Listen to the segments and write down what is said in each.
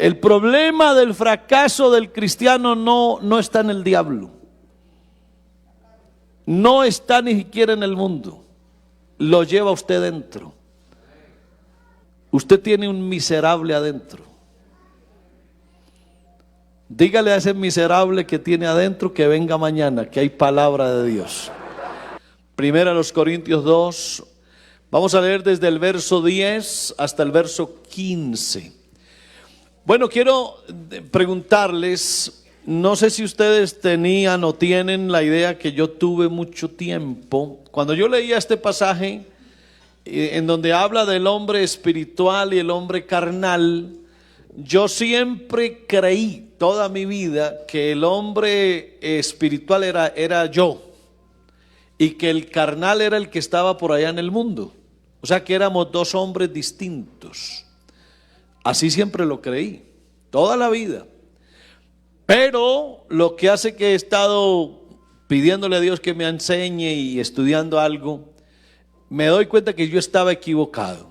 El problema del fracaso del cristiano no está en el diablo. No está ni siquiera en el mundo. Lo lleva usted dentro. Usted tiene un miserable adentro. Dígale a ese miserable que tiene adentro que venga mañana, que hay palabra de Dios. Primera a los Corintios 2. Vamos a leer desde el verso 10 hasta el verso 15. Bueno, quiero preguntarles, no sé si ustedes tenían o tienen la idea que yo tuve mucho tiempo. Cuando yo leía este pasaje, en donde habla del hombre espiritual y el hombre carnal, yo siempre creí toda mi vida que el hombre espiritual era yo y que el carnal era el que estaba por allá en el mundo. O sea que éramos dos hombres distintos. Así siempre lo creí, toda la vida. Pero lo que hace que he estado pidiéndole a Dios que me enseñe y estudiando algo, me doy cuenta que yo estaba equivocado.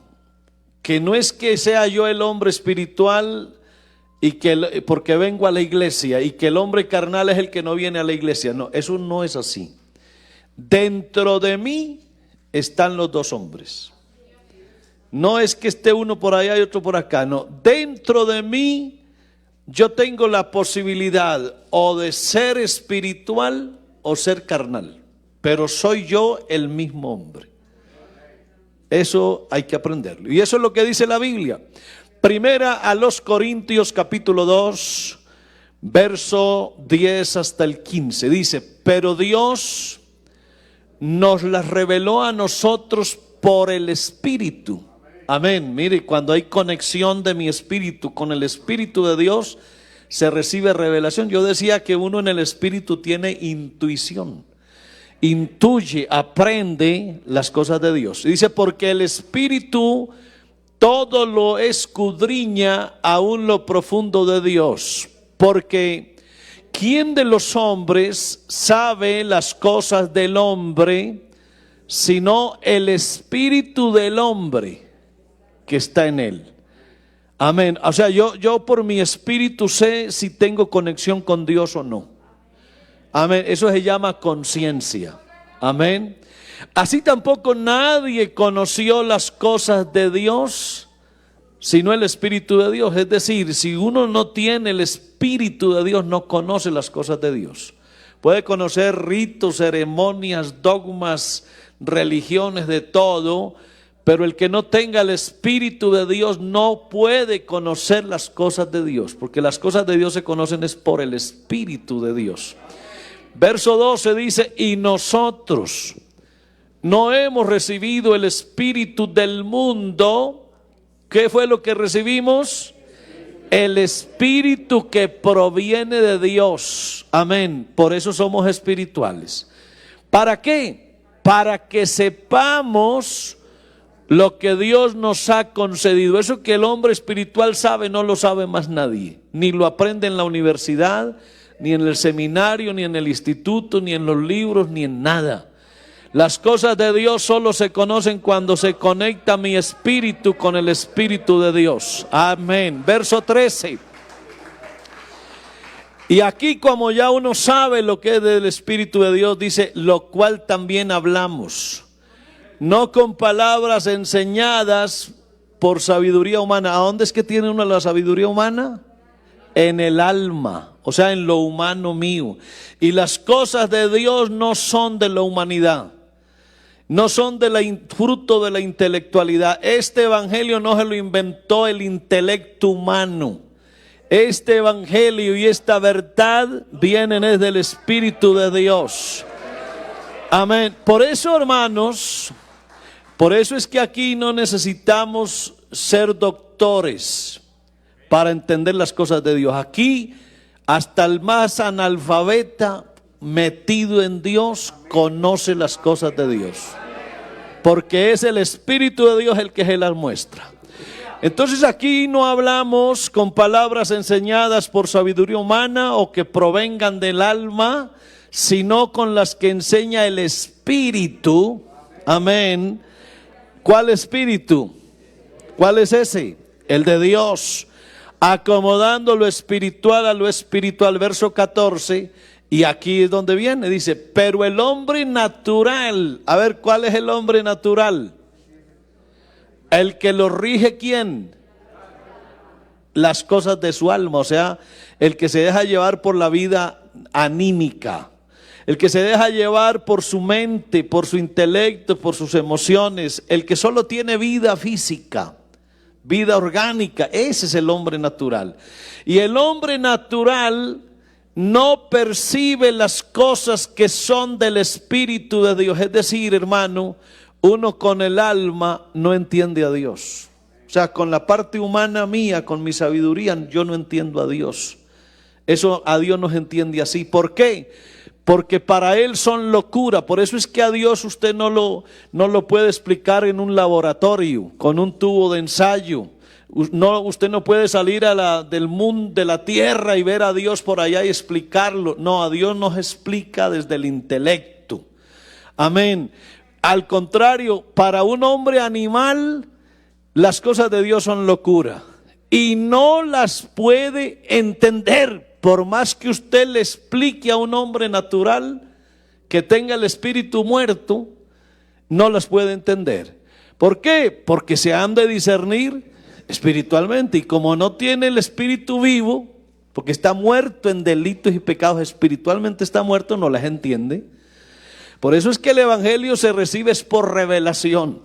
Que no es que sea yo el hombre espiritual y que porque vengo a la iglesia y que el hombre carnal es el que no viene a la iglesia. No, eso no es así. Dentro de mí están los dos hombres. No es que esté uno por allá y otro por acá. No, dentro de mí yo tengo la posibilidad o de ser espiritual o ser carnal. Pero soy yo el mismo hombre. Eso hay que aprenderlo. Y eso es lo que dice la Biblia. Primera a los Corintios capítulo 2, verso 10 hasta el 15. Dice, pero Dios nos las reveló a nosotros por el Espíritu. Amén. Mire, cuando hay conexión de mi espíritu con el Espíritu de Dios, se recibe revelación. Yo decía que uno en el Espíritu tiene intuición. Intuye, aprende las cosas de Dios. Dice, porque el Espíritu todo lo escudriña aún lo profundo de Dios. Porque ¿quién de los hombres sabe las cosas del hombre, sino el Espíritu del hombre que está en él? Amén. O sea, yo por mi espíritu sé si tengo conexión con Dios o no. Amén. Eso se llama conciencia. Amén. Así tampoco nadie conoció las cosas de Dios sino el Espíritu de Dios. Es decir, si uno no tiene el Espíritu de Dios, no conoce las cosas de Dios. Puede conocer ritos, ceremonias, dogmas, religiones, de todo, pero el que no tenga el Espíritu de Dios no puede conocer las cosas de Dios, porque las cosas de Dios se conocen es por el Espíritu de Dios. Verso 12 dice, y nosotros no hemos recibido el espíritu del mundo. ¿Qué fue lo que recibimos? El espíritu que proviene de Dios. Amén. Por eso somos espirituales. ¿Para qué? Para que sepamos lo que Dios nos ha concedido. Eso que el hombre espiritual sabe, no lo sabe más nadie. Ni lo aprende en la universidad, ni en el seminario, ni en el instituto, ni en los libros, ni en nada. Las cosas de Dios solo se conocen cuando se conecta mi espíritu con el Espíritu de Dios. Amén. Verso 13. Y aquí, como ya uno sabe lo que es del Espíritu de Dios, dice, lo cual también hablamos, no con palabras enseñadas por sabiduría humana. ¿A dónde es que tiene uno la sabiduría humana? En el alma, o sea, en lo humano mío. Y las cosas de Dios no son de la humanidad, no son fruto de la intelectualidad. Este evangelio no se lo inventó el intelecto humano. Este evangelio y esta verdad vienen desde el Espíritu de Dios. Amén. Por eso, hermanos, por eso es que aquí no necesitamos ser doctores para entender las cosas de Dios. Aquí hasta el más analfabeta metido en Dios conoce las cosas de Dios, porque es el Espíritu de Dios el que se las muestra. Entonces aquí no hablamos con palabras enseñadas por sabiduría humana o que provengan del alma, sino con las que enseña el Espíritu. Amén. ¿Cuál Espíritu? ¿Cuál es ese? El de Dios. acomodando lo espiritual a lo espiritual. Verso 14, y aquí es donde viene, dice, pero el hombre natural, a ver, ¿cuál es el hombre natural? El que lo rige, ¿quién? Las cosas de su alma, o sea, el que se deja llevar por la vida anímica, el que se deja llevar por su mente, por su intelecto, por sus emociones, el que solo tiene vida física, vida orgánica. Ese es el hombre natural. Y el hombre natural no percibe las cosas que son del Espíritu de Dios. Es decir, hermano, uno con el alma no entiende a Dios. O sea, con la parte humana mía, con mi sabiduría, yo no entiendo a Dios. Eso a Dios nos entiende así. ¿Por qué? Porque para Él son locura. Por eso es que a Dios usted no lo puede explicar en un laboratorio, con un tubo de ensayo. No, usted no puede salir del mundo, de la tierra, y ver a Dios por allá y explicarlo. No, a Dios nos explica desde el intelecto. Amén. Al contrario, para un hombre animal, las cosas de Dios son locura y no las puede entender. Por más que usted le explique a un hombre natural que tenga el espíritu muerto, no las puede entender. ¿Por qué? Porque se han de discernir espiritualmente, y como no tiene el espíritu vivo, porque está muerto en delitos y pecados, espiritualmente está muerto, no las entiende. Por eso es que el evangelio se recibe es por revelación.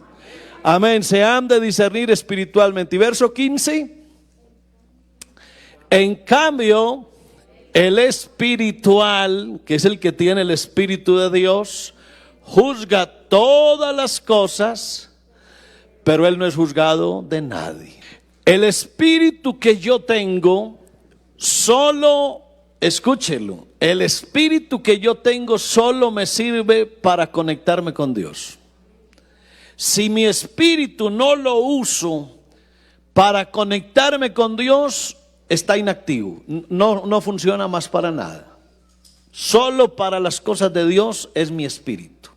Amén. Se han de discernir espiritualmente. Y verso 15. En cambio, el espiritual, que es el que tiene el Espíritu de Dios, juzga todas las cosas, pero él no es juzgado de nadie. El espíritu que yo tengo, solo, escúchelo, el espíritu que yo tengo solo me sirve para conectarme con Dios. Si mi espíritu no lo uso para conectarme con Dios, está inactivo, no funciona más para nada. Solo para las cosas de Dios es mi espíritu.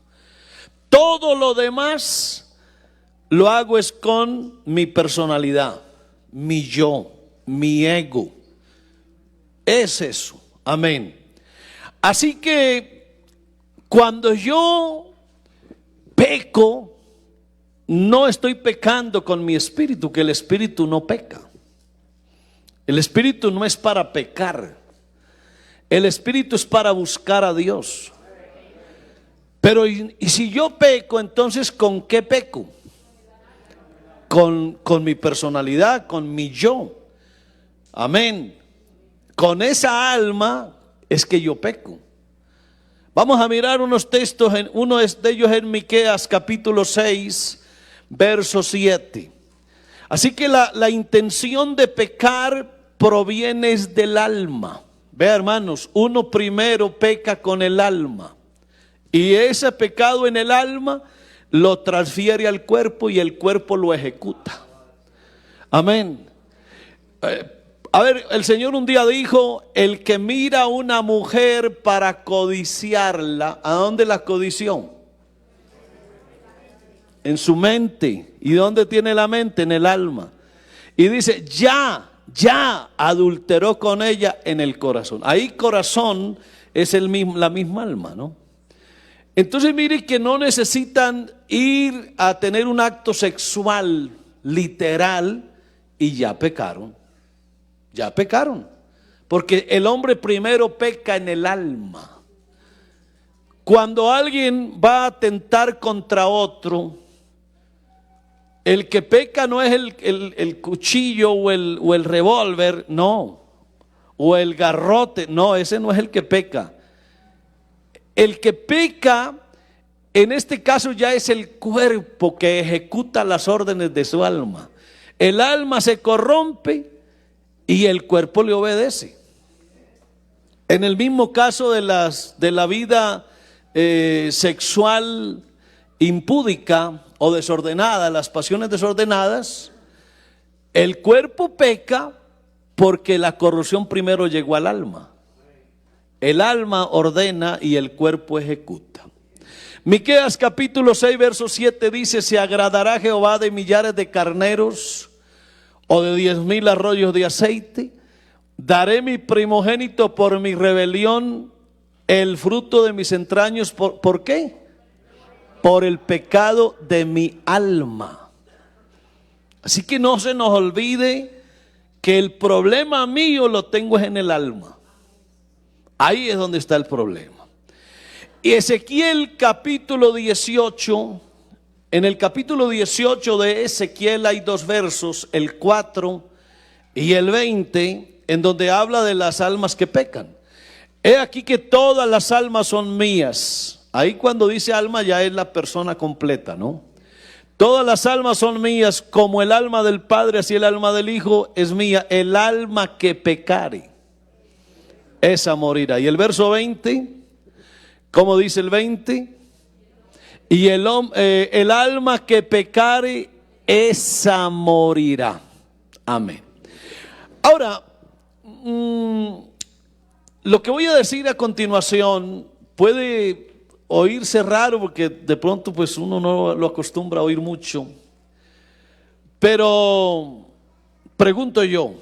Todo lo demás lo hago es con mi personalidad, mi yo, mi ego. Es eso, amén. Así que cuando yo peco, no estoy pecando con mi espíritu, que el espíritu no peca. El espíritu no es para pecar. El espíritu es para buscar a Dios. Pero y si yo peco, entonces ¿con qué peco? Con mi personalidad, con mi yo. Amén. Con esa alma es que yo peco. Vamos a mirar unos textos, uno de ellos en Miqueas capítulo 6, verso 7. Así que la intención de pecar proviene del alma. Vea, hermanos, uno primero peca con el alma, y ese pecado en el alma lo transfiere al cuerpo y el cuerpo lo ejecuta. Amén. A ver, el Señor un día dijo: el que mira a una mujer para codiciarla, ¿a dónde la codició? En su mente. ¿Y dónde tiene la mente? En el alma. Y dice, ya adulteró con ella en el corazón. Ahí corazón es la misma alma, ¿no? Entonces mire que no necesitan ir a tener un acto sexual literal y ya pecaron. Ya pecaron. Porque el hombre primero peca en el alma. Cuando alguien va a atentar contra otro, el que peca no es el cuchillo o el revólver, no, o el garrote, no, ese no es el que peca. El que peca en este caso ya es el cuerpo que ejecuta las órdenes de su alma. El alma se corrompe y el cuerpo le obedece. En el mismo caso de la vida sexual impúdica o desordenada, las pasiones desordenadas, el cuerpo peca porque la corrupción primero llegó al alma. El alma ordena y el cuerpo ejecuta. Miqueas capítulo 6 verso 7 dice: ¿se agradará Jehová de millares de carneros o de 10,000 arroyos de aceite. Daré mi primogénito por mi rebelión, el fruto de mis entrañas, ¿por qué? Por el pecado de mi alma. Así que no se nos olvide que el problema mío lo tengo en el alma. Ahí es donde está el problema. Y Ezequiel capítulo 18, en el capítulo 18 de Ezequiel hay dos versos, el 4 y el 20, en donde habla de las almas que pecan. He aquí que todas las almas son mías. Ahí cuando dice alma ya es la persona completa, ¿no? Todas las almas son mías, como el alma del Padre, así el alma del Hijo es mía. El alma que pecare, esa morirá. Y el verso 20, ¿cómo dice el 20? Y el alma que pecare, esa morirá. Amén. Ahora, lo que voy a decir a continuación puede oírse raro porque de pronto pues uno no lo acostumbra a oír mucho. Pero pregunto yo,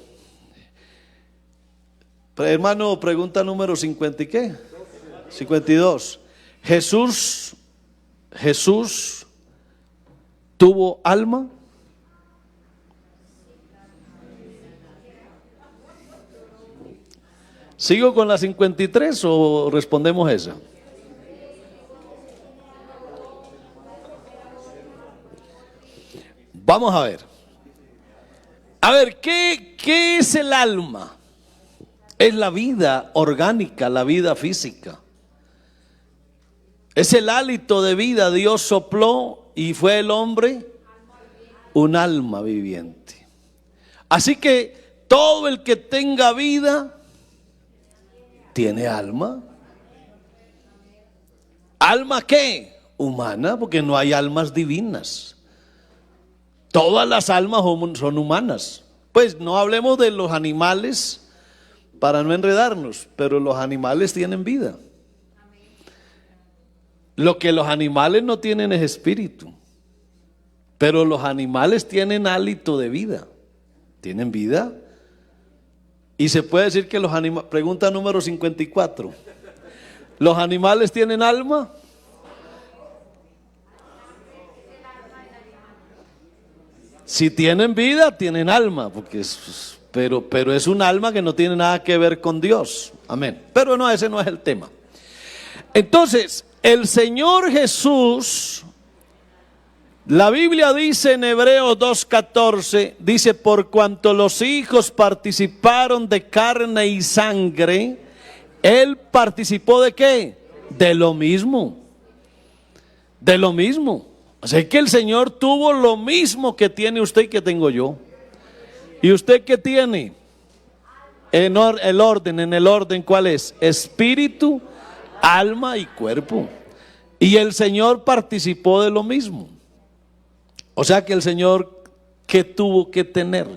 hermano, pregunta número 50 y qué, 52. Jesús tuvo alma. ¿Sigo con la 53 o respondemos esa? Vamos a ver. A ver, ¿qué es el alma? Es la vida orgánica, la vida física. Es el hálito de vida. Dios sopló y fue el hombre un alma viviente. Así que todo el que tenga vida tiene alma. ¿Alma qué? Humana, porque no hay almas divinas. Todas las almas son humanas. Pues no hablemos de los animales para no enredarnos, pero los animales tienen vida. Lo que los animales no tienen es espíritu, pero los animales tienen hálito de vida. ¿Tienen vida? Y se puede decir que los animales, pregunta número 54, ¿los animales tienen alma? Si tienen vida, tienen alma, porque pero es un alma que no tiene nada que ver con Dios. Amén. Pero no, ese no es el tema. Entonces, el Señor Jesús, la Biblia dice en Hebreos 2:14, dice, por cuanto los hijos participaron de carne y sangre, Él participó ¿de qué? De lo mismo. De lo mismo. Así que el Señor tuvo lo mismo que tiene usted y que tengo yo. ¿Y usted qué tiene? En el orden, ¿cuál es? Espíritu, alma y cuerpo. Y el Señor participó de lo mismo. O sea que el Señor, ¿qué tuvo que tener?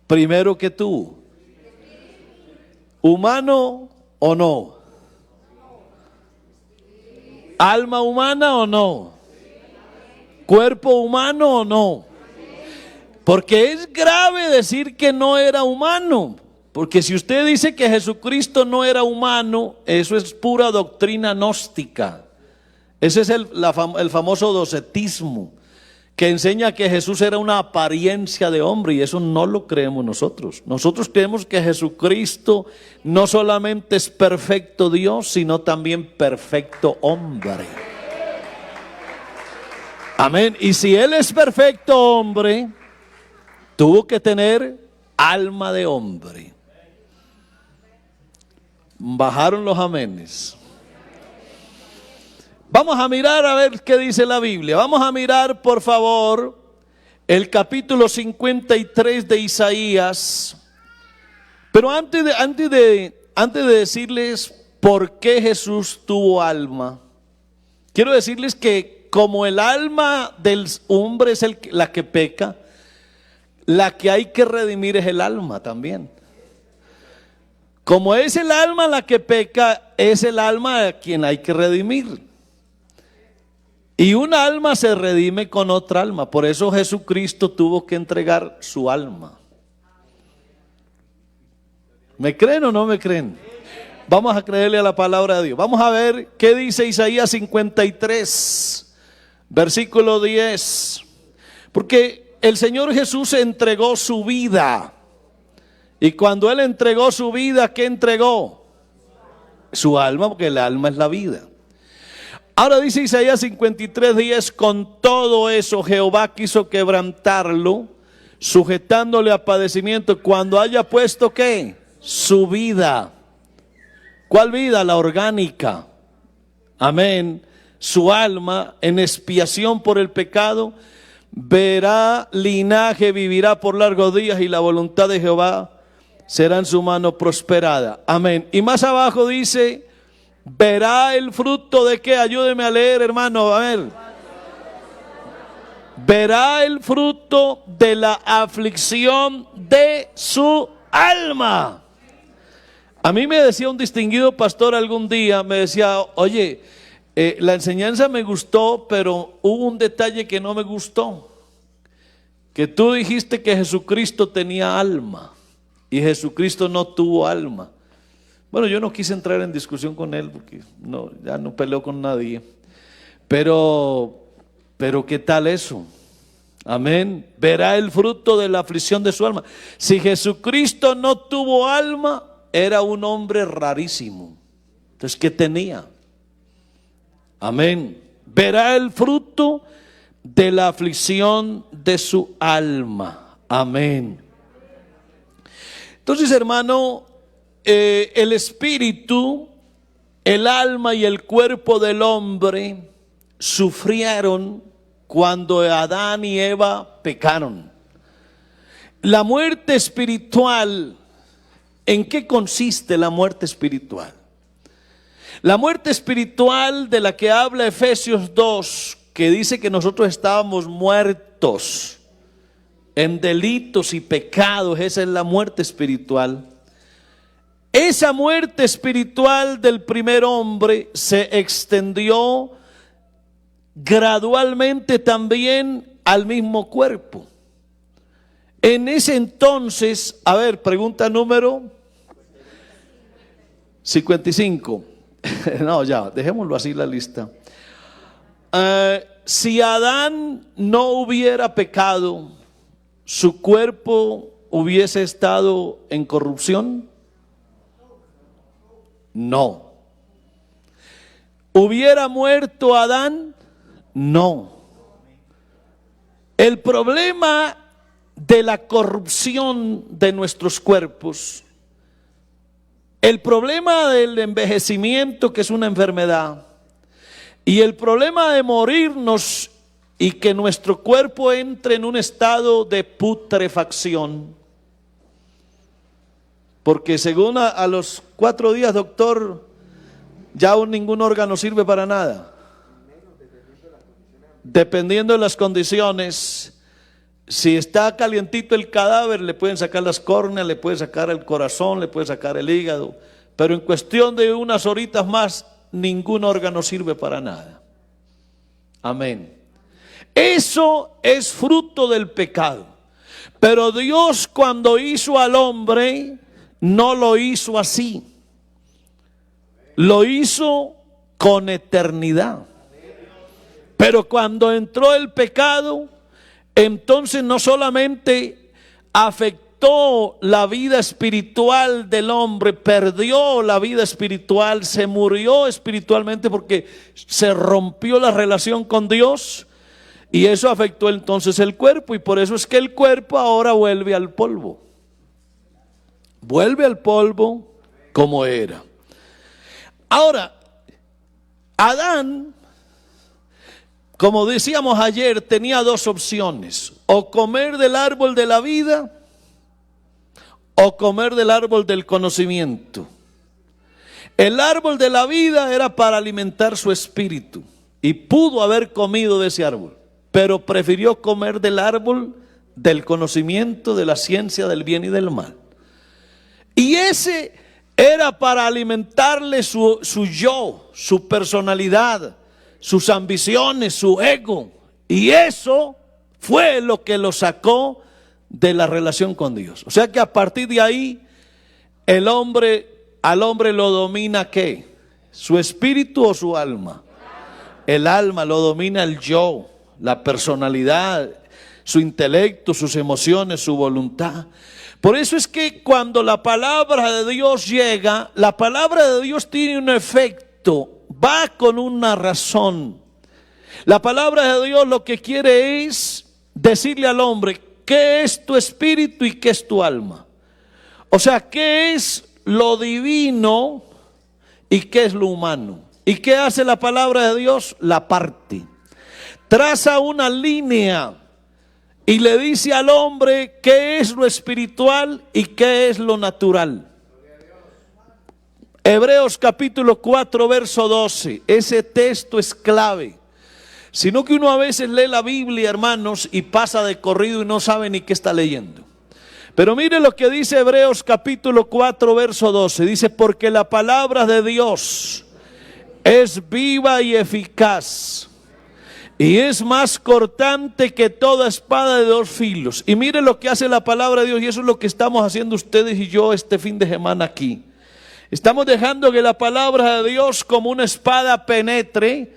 Primero, ¿qué tuvo? ¿Humano o no? ¿Alma humana o no? ¿Cuerpo humano o no? Porque es grave decir que no era humano. Porque si usted dice que Jesucristo no era humano, eso es pura doctrina gnóstica. Ese es el famoso docetismo, que enseña que Jesús era una apariencia de hombre, y eso no lo creemos nosotros. Nosotros creemos que Jesucristo no solamente es perfecto Dios, sino también perfecto hombre. Amén. Y si Él es perfecto hombre, tuvo que tener alma de hombre. Bajaron los amenes. Vamos a mirar a ver qué dice la Biblia. Vamos a mirar, por favor, el capítulo 53 de Isaías. Pero antes de decirles por qué Jesús tuvo alma, quiero decirles que como el alma del hombre es la que peca, la que hay que redimir es el alma también. Como es el alma la que peca, es el alma a quien hay que redimir. Y una alma se redime con otra alma. Por eso Jesucristo tuvo que entregar su alma. ¿Me creen o no me creen? Vamos a creerle a la palabra de Dios. Vamos a ver qué dice Isaías 53, versículo 10. Porque el Señor Jesús entregó su vida. Y cuando Él entregó su vida, ¿qué entregó? Su alma, porque el alma es la vida. Ahora dice Isaías 53:10, con todo eso Jehová quiso quebrantarlo, sujetándole a padecimiento, cuando haya puesto ¿qué? Su vida. ¿Cuál vida? La orgánica. Amén. Su alma en expiación por el pecado, verá linaje, vivirá por largos días, y la voluntad de Jehová será en su mano prosperada. Amén. Y más abajo dice, verá el fruto de qué, ayúdeme a leer, hermano, a ver. Verá el fruto de la aflicción de su alma. A mí me decía un distinguido pastor algún día, me decía, oye, la enseñanza me gustó, pero hubo un detalle que no me gustó. Que tú dijiste que Jesucristo tenía alma y Jesucristo no tuvo alma. Bueno, yo no quise entrar en discusión con él porque no, ya no peleo con nadie. Pero ¿qué tal eso? Amén. Verá el fruto de la aflicción de su alma. Si Jesucristo no tuvo alma, era un hombre rarísimo. Entonces, ¿qué tenía? Amén. Verá el fruto de la aflicción de su alma. Amén. Entonces, hermano, el espíritu, el alma y el cuerpo del hombre sufrieron cuando Adán y Eva pecaron. La muerte espiritual, ¿en qué consiste la muerte espiritual? La muerte espiritual de la que habla Efesios 2, que dice que nosotros estábamos muertos en delitos y pecados, esa es la muerte espiritual. Esa muerte espiritual del primer hombre se extendió gradualmente también al mismo cuerpo. En ese entonces, a ver, pregunta número 55. No, ya, dejémoslo así la lista. Si Adán no hubiera pecado, ¿su cuerpo hubiese estado en corrupción? No. ¿Hubiera muerto Adán? No. El problema de la corrupción de nuestros cuerpos, el problema del envejecimiento, que es una enfermedad, y el problema de morirnos y que nuestro cuerpo entre en un estado de putrefacción, porque según a los 4 días, doctor, ya ningún órgano sirve para nada. Dependiendo de las condiciones. Si está calientito el cadáver, le pueden sacar las córneas, le pueden sacar el corazón, le pueden sacar el hígado, pero en cuestión de unas horitas más, ningún órgano sirve para nada. Amén. Eso es fruto del pecado. Pero Dios, cuando hizo al hombre, no lo hizo así. Lo hizo con eternidad. Pero cuando entró el pecado, entonces no solamente afectó la vida espiritual del hombre, perdió la vida espiritual, se murió espiritualmente porque se rompió la relación con Dios, y eso afectó entonces el cuerpo, y por eso es que el cuerpo ahora vuelve al polvo. Vuelve al polvo como era. Ahora, Adán, como decíamos ayer, tenía 2 opciones: o comer del árbol de la vida o comer del árbol del conocimiento. El árbol de la vida era para alimentar su espíritu y pudo haber comido de ese árbol, pero prefirió comer del árbol del conocimiento, de la ciencia del bien y del mal. Y ese era para alimentarle su yo, su personalidad, sus ambiciones, su ego. Y eso fue lo que lo sacó de la relación con Dios. O sea que a partir de ahí, al hombre lo domina ¿qué? ¿Su espíritu o su alma? El alma lo domina el yo, la personalidad, su intelecto, sus emociones, su voluntad. Por eso es que cuando la palabra de Dios llega, la palabra de Dios tiene un efecto, va con una razón. La palabra de Dios lo que quiere es decirle al hombre qué es tu espíritu y qué es tu alma. O sea, qué es lo divino y qué es lo humano. ¿Y qué hace la palabra de Dios? La parte. Traza una línea y le dice al hombre qué es lo espiritual y qué es lo natural. Hebreos capítulo 4, verso 12. Ese texto es clave. Sino que uno a veces lee la Biblia, hermanos, y pasa de corrido y no sabe ni qué está leyendo. Pero mire lo que dice Hebreos capítulo 4, verso 12. Dice, porque la palabra de Dios es viva y eficaz, y es más cortante que toda espada de dos filos. Y mire lo que hace la palabra de Dios, y eso es lo que estamos haciendo ustedes y yo este fin de semana aquí. Estamos dejando que la palabra de Dios como una espada penetre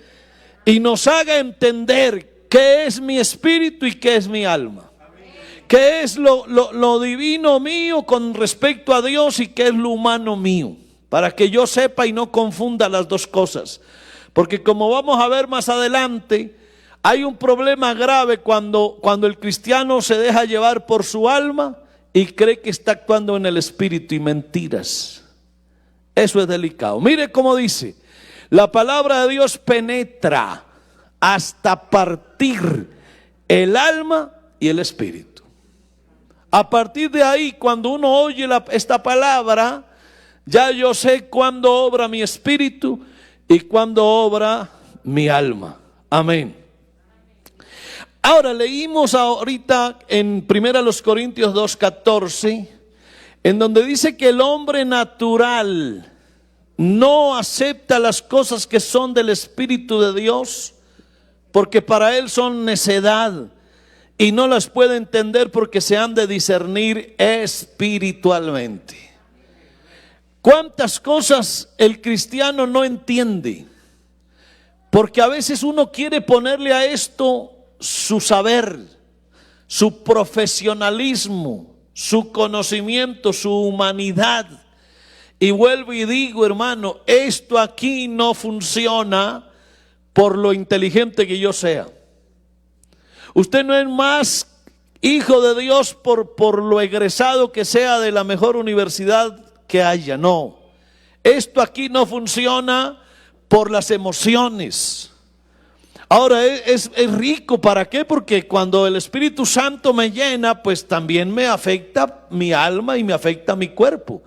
y nos haga entender qué es mi espíritu y qué es mi alma. Qué es lo divino mío con respecto a Dios y qué es lo humano mío. Para que yo sepa y no confunda las dos cosas. Porque como vamos a ver más adelante, hay un problema grave cuando el cristiano se deja llevar por su alma y cree que está actuando en el espíritu, y mentiras. Eso es delicado. Mire cómo dice, la palabra de Dios penetra hasta partir el alma y el espíritu. A partir de ahí, cuando uno oye esta palabra, ya yo sé cuándo obra mi espíritu y cuándo obra mi alma. Amén. Ahora leímos ahorita en 1 Corintios 2:14, en donde dice que el hombre natural no acepta las cosas que son del Espíritu de Dios, porque para él son necedad, y no las puede entender porque se han de discernir espiritualmente. ¿Cuántas cosas el cristiano no entiende? Porque a veces uno quiere ponerle a esto su saber, su profesionalismo, su conocimiento, su humanidad. Y vuelvo y digo, hermano, esto aquí no funciona por lo inteligente que yo sea. Usted no es más hijo de Dios por lo egresado que sea de la mejor universidad que haya, no. Esto aquí no funciona por las emociones. Ahora es rico, ¿para qué? Porque cuando el Espíritu Santo me llena, pues también me afecta mi alma y me afecta mi cuerpo.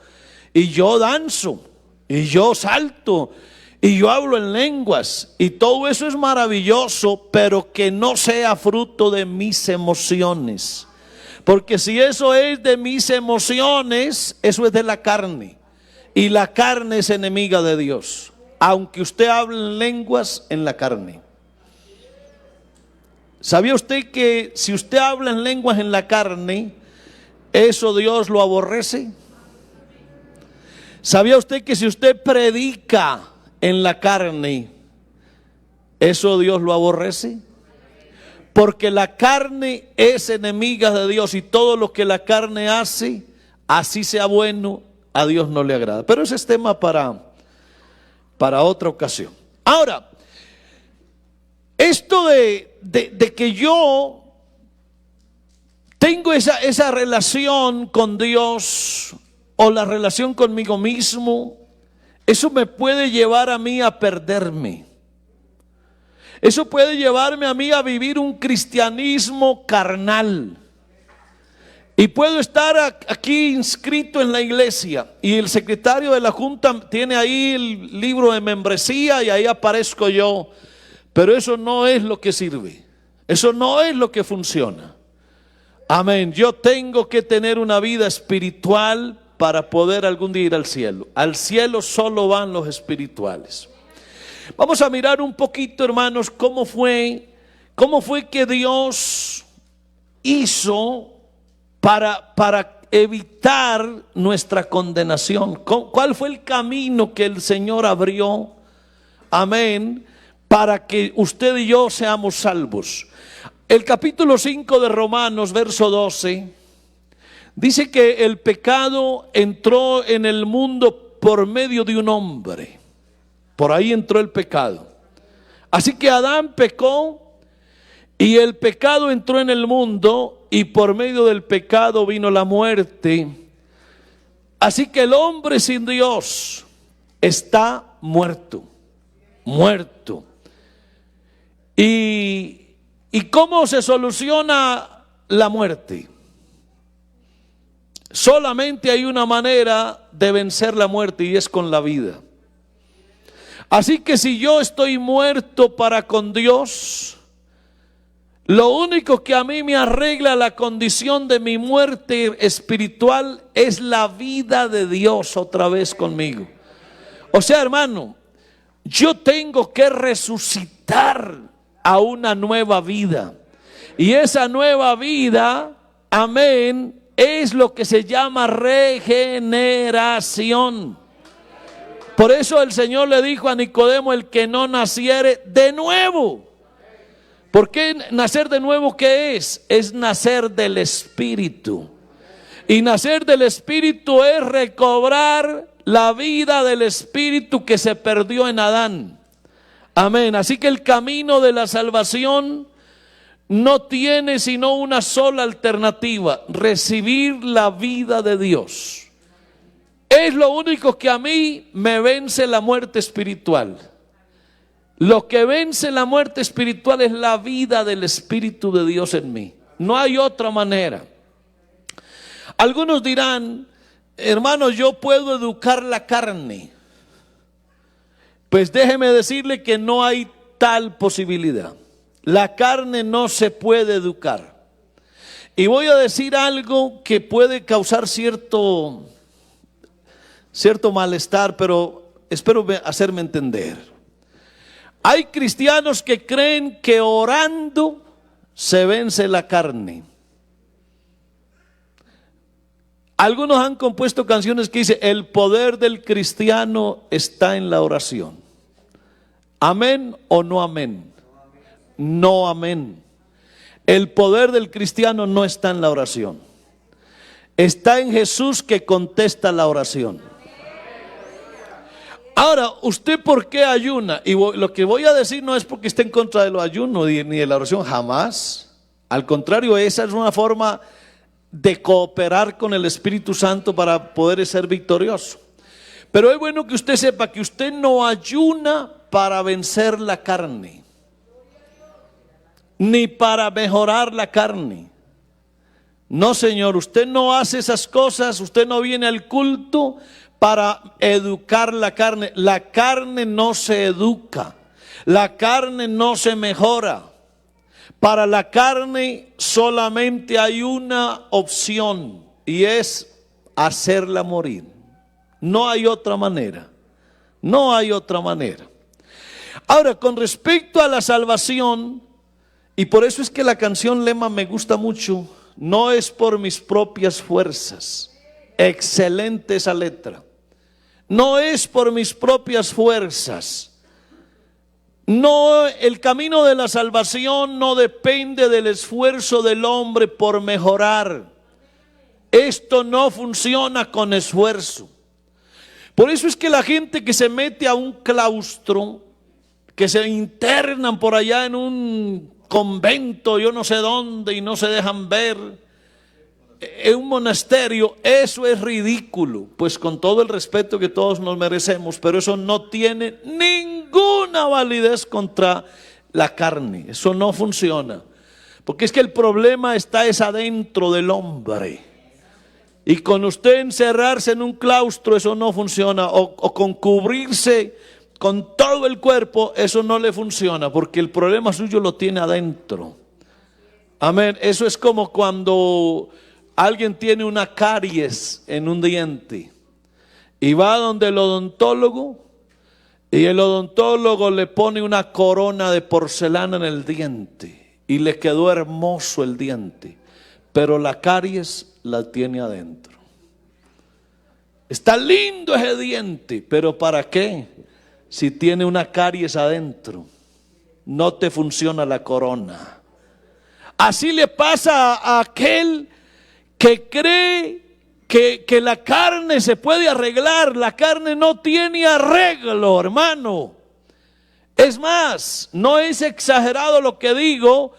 Y yo danzo, y yo salto, y yo hablo en lenguas, y todo eso es maravilloso, pero que no sea fruto de mis emociones. Porque si eso es de mis emociones, eso es de la carne. Y la carne es enemiga de Dios. Aunque usted hable en lenguas, en la carne. ¿Sabía usted que si usted habla en lenguas en la carne, eso Dios lo aborrece? ¿Sabía usted que si usted predica en la carne, eso Dios lo aborrece? Porque la carne es enemiga de Dios, y todo lo que la carne hace, así sea bueno, a Dios no le agrada. Pero ese es tema para otra ocasión. Ahora, esto de que yo tengo esa relación con Dios o la relación conmigo mismo, eso me puede llevar a mí a perderme. Eso puede llevarme a mí a vivir un cristianismo carnal. Y puedo estar aquí inscrito en la iglesia y el secretario de la junta tiene ahí el libro de membresía y ahí aparezco yo. Pero eso no es lo que sirve. Eso no es lo que funciona. Amén. Yo tengo que tener una vida espiritual para poder algún día ir al cielo. Al cielo solo van los espirituales. Vamos a mirar un poquito, hermanos, cómo fue que Dios hizo para evitar nuestra condenación. ¿Cuál fue el camino que el Señor abrió? Amén. Para que usted y yo seamos salvos. El capítulo 5 de Romanos, verso 12, dice que el pecado entró en el mundo por medio de un hombre. Por ahí entró el pecado. Así que Adán pecó y el pecado entró en el mundo y por medio del pecado vino la muerte. Así que el hombre sin Dios está muerto, muerto. ¿Y cómo se soluciona la muerte? Solamente hay una manera de vencer la muerte y es con la vida. Así que si yo estoy muerto para con Dios, lo único que a mí me arregla la condición de mi muerte espiritual es la vida de Dios otra vez conmigo. O sea, hermano, yo tengo que resucitar a una nueva vida. Y esa nueva vida, amén, es lo que se llama regeneración. Por eso el Señor le dijo a Nicodemo: el que no naciere de nuevo. ¿Por qué nacer de nuevo? ¿Qué es? Es nacer del Espíritu. Y nacer del Espíritu es recobrar la vida del Espíritu que se perdió en Adán. Amén. Así que el camino de la salvación no tiene sino una sola alternativa: recibir la vida de Dios. Es lo único que a mí me vence la muerte espiritual. Lo que vence la muerte espiritual es la vida del Espíritu de Dios en mí. No hay otra manera. Algunos dirán: hermanos, yo puedo educar la carne. Pues déjeme decirle que no hay tal posibilidad. La carne no se puede educar. Y voy a decir algo que puede causar cierto malestar, pero espero hacerme entender. Hay cristianos que creen que orando se vence la carne. Algunos han compuesto canciones que dicen: el poder del cristiano está en la oración. ¿Amén o no amén? No amén. El poder del cristiano no está en la oración. Está en Jesús, que contesta la oración. Ahora, ¿usted por qué ayuna? Y lo que voy a decir no es porque esté en contra de los ayunos ni de la oración, jamás. Al contrario, esa es una forma de cooperar con el Espíritu Santo para poder ser victorioso. Pero es bueno que usted sepa que usted no ayuna para vencer la carne, ni para mejorar la carne. No, señor, usted no hace esas cosas. Usted no viene al culto para educar la carne. La carne no se educa, la carne no se mejora. Para la carne solamente hay una opción, y es hacerla morir. No hay otra manera. No hay otra manera. Ahora, con respecto a la salvación, y por eso es que la canción lema me gusta mucho: no es por mis propias fuerzas. Excelente esa letra. No es por mis propias fuerzas. No, el camino de la salvación no depende del esfuerzo del hombre por mejorar. Esto no funciona con esfuerzo. Por eso es que la gente que se mete a un claustro, que se internan por allá en un convento, yo no sé dónde, y no se dejan ver, en un monasterio, eso es ridículo. Pues con todo el respeto que todos nos merecemos, pero eso no tiene ninguna validez contra la carne. Eso no funciona, porque es que el problema está adentro del hombre. Y con usted encerrarse en un claustro, eso no funciona. O con cubrirse con todo el cuerpo, eso no le funciona, porque el problema suyo lo tiene adentro. Amén. Eso es como cuando alguien tiene una caries en un diente y va donde el odontólogo, Y el odontólogo le pone una corona de porcelana en el diente y le quedó hermoso el diente, pero la caries la tiene adentro. Está lindo ese diente, pero ¿para qué? Si tiene una caries adentro, no te funciona la corona. Así le pasa a aquel que cree que la carne se puede arreglar. La carne no tiene arreglo, hermano. Es más, no es exagerado lo que digo,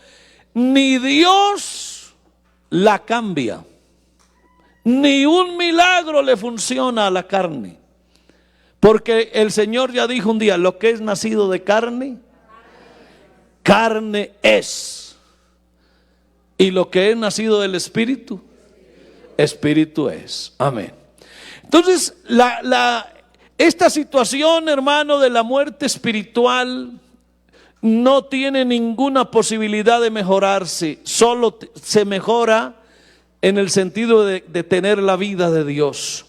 ni Dios la cambia. Ni un milagro le funciona a la carne. Porque el Señor ya dijo un día, lo que es nacido de carne, carne es. Y lo que es nacido del Espíritu, Espíritu es. Amén. Entonces, esta situación, hermano, de la muerte espiritual no tiene ninguna posibilidad de mejorarse. Solo se mejora en el sentido de tener la vida de Dios.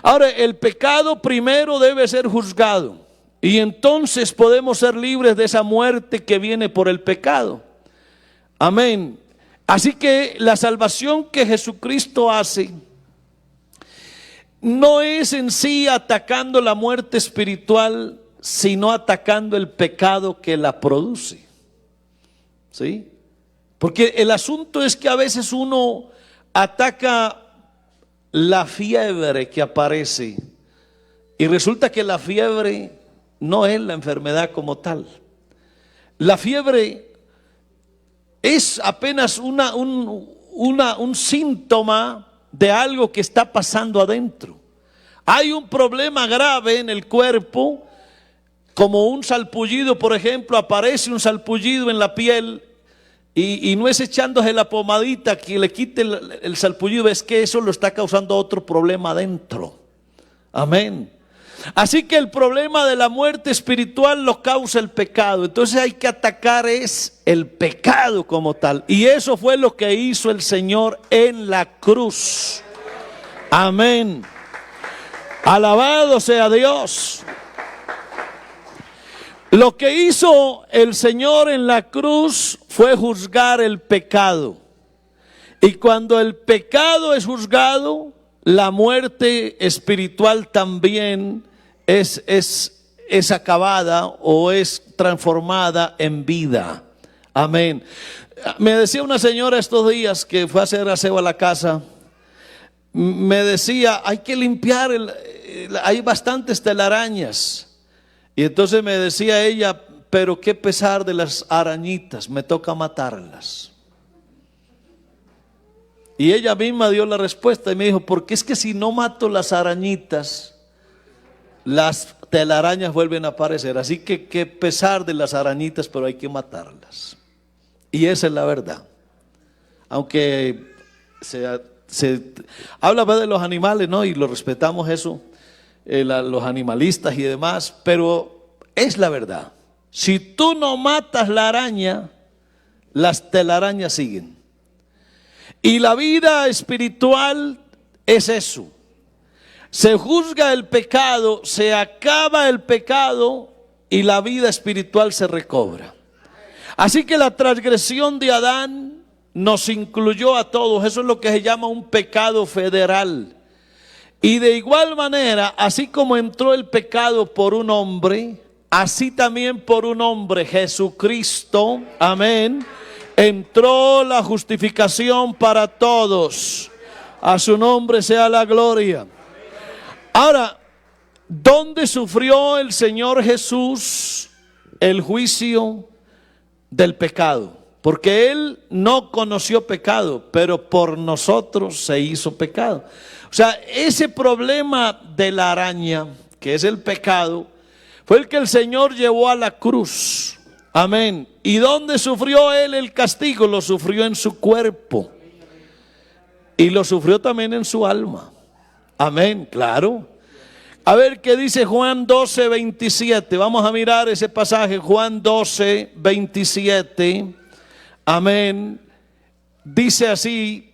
Ahora, el pecado primero debe ser juzgado. Y entonces podemos ser libres de esa muerte que viene por el pecado. Amén. Así que la salvación que Jesucristo hace no es en sí atacando la muerte espiritual, sino atacando el pecado que la produce. ¿Sí? Porque el asunto es que a veces uno ataca la fiebre que aparece y resulta que la fiebre no es la enfermedad como tal. La fiebre es apenas un síntoma de algo que está pasando adentro. Hay un problema grave en el cuerpo, como un salpullido, por ejemplo, aparece un salpullido en la piel y no es echándose la pomadita que le quite el salpullido, es que eso lo está causando otro problema adentro. Amén. Así que el problema de la muerte espiritual lo causa el pecado. Entonces hay que atacar es el pecado como tal. Y eso fue lo que hizo el Señor en la cruz. Amén. Alabado sea Dios. Lo que hizo el Señor en la cruz fue juzgar el pecado. Y cuando el pecado es juzgado, la muerte espiritual también es acabada o es transformada en vida. Amén. Me decía una señora estos días que fue a hacer aseo a la casa, me decía, hay que limpiar, hay bastantes telarañas. Y entonces me decía ella, pero qué pesar de las arañitas, me toca matarlas. Y ella misma dio la respuesta y me dijo, porque es que si no mato las arañitas, las telarañas vuelven a aparecer. Así que qué pesar de las arañitas, pero hay que matarlas. Y esa es la verdad. Aunque se habla de los animales, ¿no? Y lo respetamos eso, los animalistas y demás, pero es la verdad. Si tú no matas la araña, las telarañas siguen. Y la vida espiritual es eso. Se juzga el pecado, se acaba el pecado y la vida espiritual se recobra. Así que la transgresión de Adán nos incluyó a todos. Eso es lo que se llama un pecado federal. Y de igual manera, así como entró el pecado por un hombre, así también por un hombre, Jesucristo, amén, entró la justificación para todos. A su nombre sea la gloria. Ahora, ¿dónde sufrió el Señor Jesús el juicio del pecado? Porque Él no conoció pecado, pero por nosotros se hizo pecado. O sea, ese problema de la araña, que es el pecado, fue el que el Señor llevó a la cruz. Amén. ¿Y dónde sufrió Él el castigo? Lo sufrió en su cuerpo. Y lo sufrió también en su alma. Amén, claro. A ver qué dice Juan 12, 27. Vamos a mirar ese pasaje, Juan 12, 27. Amén. Dice así,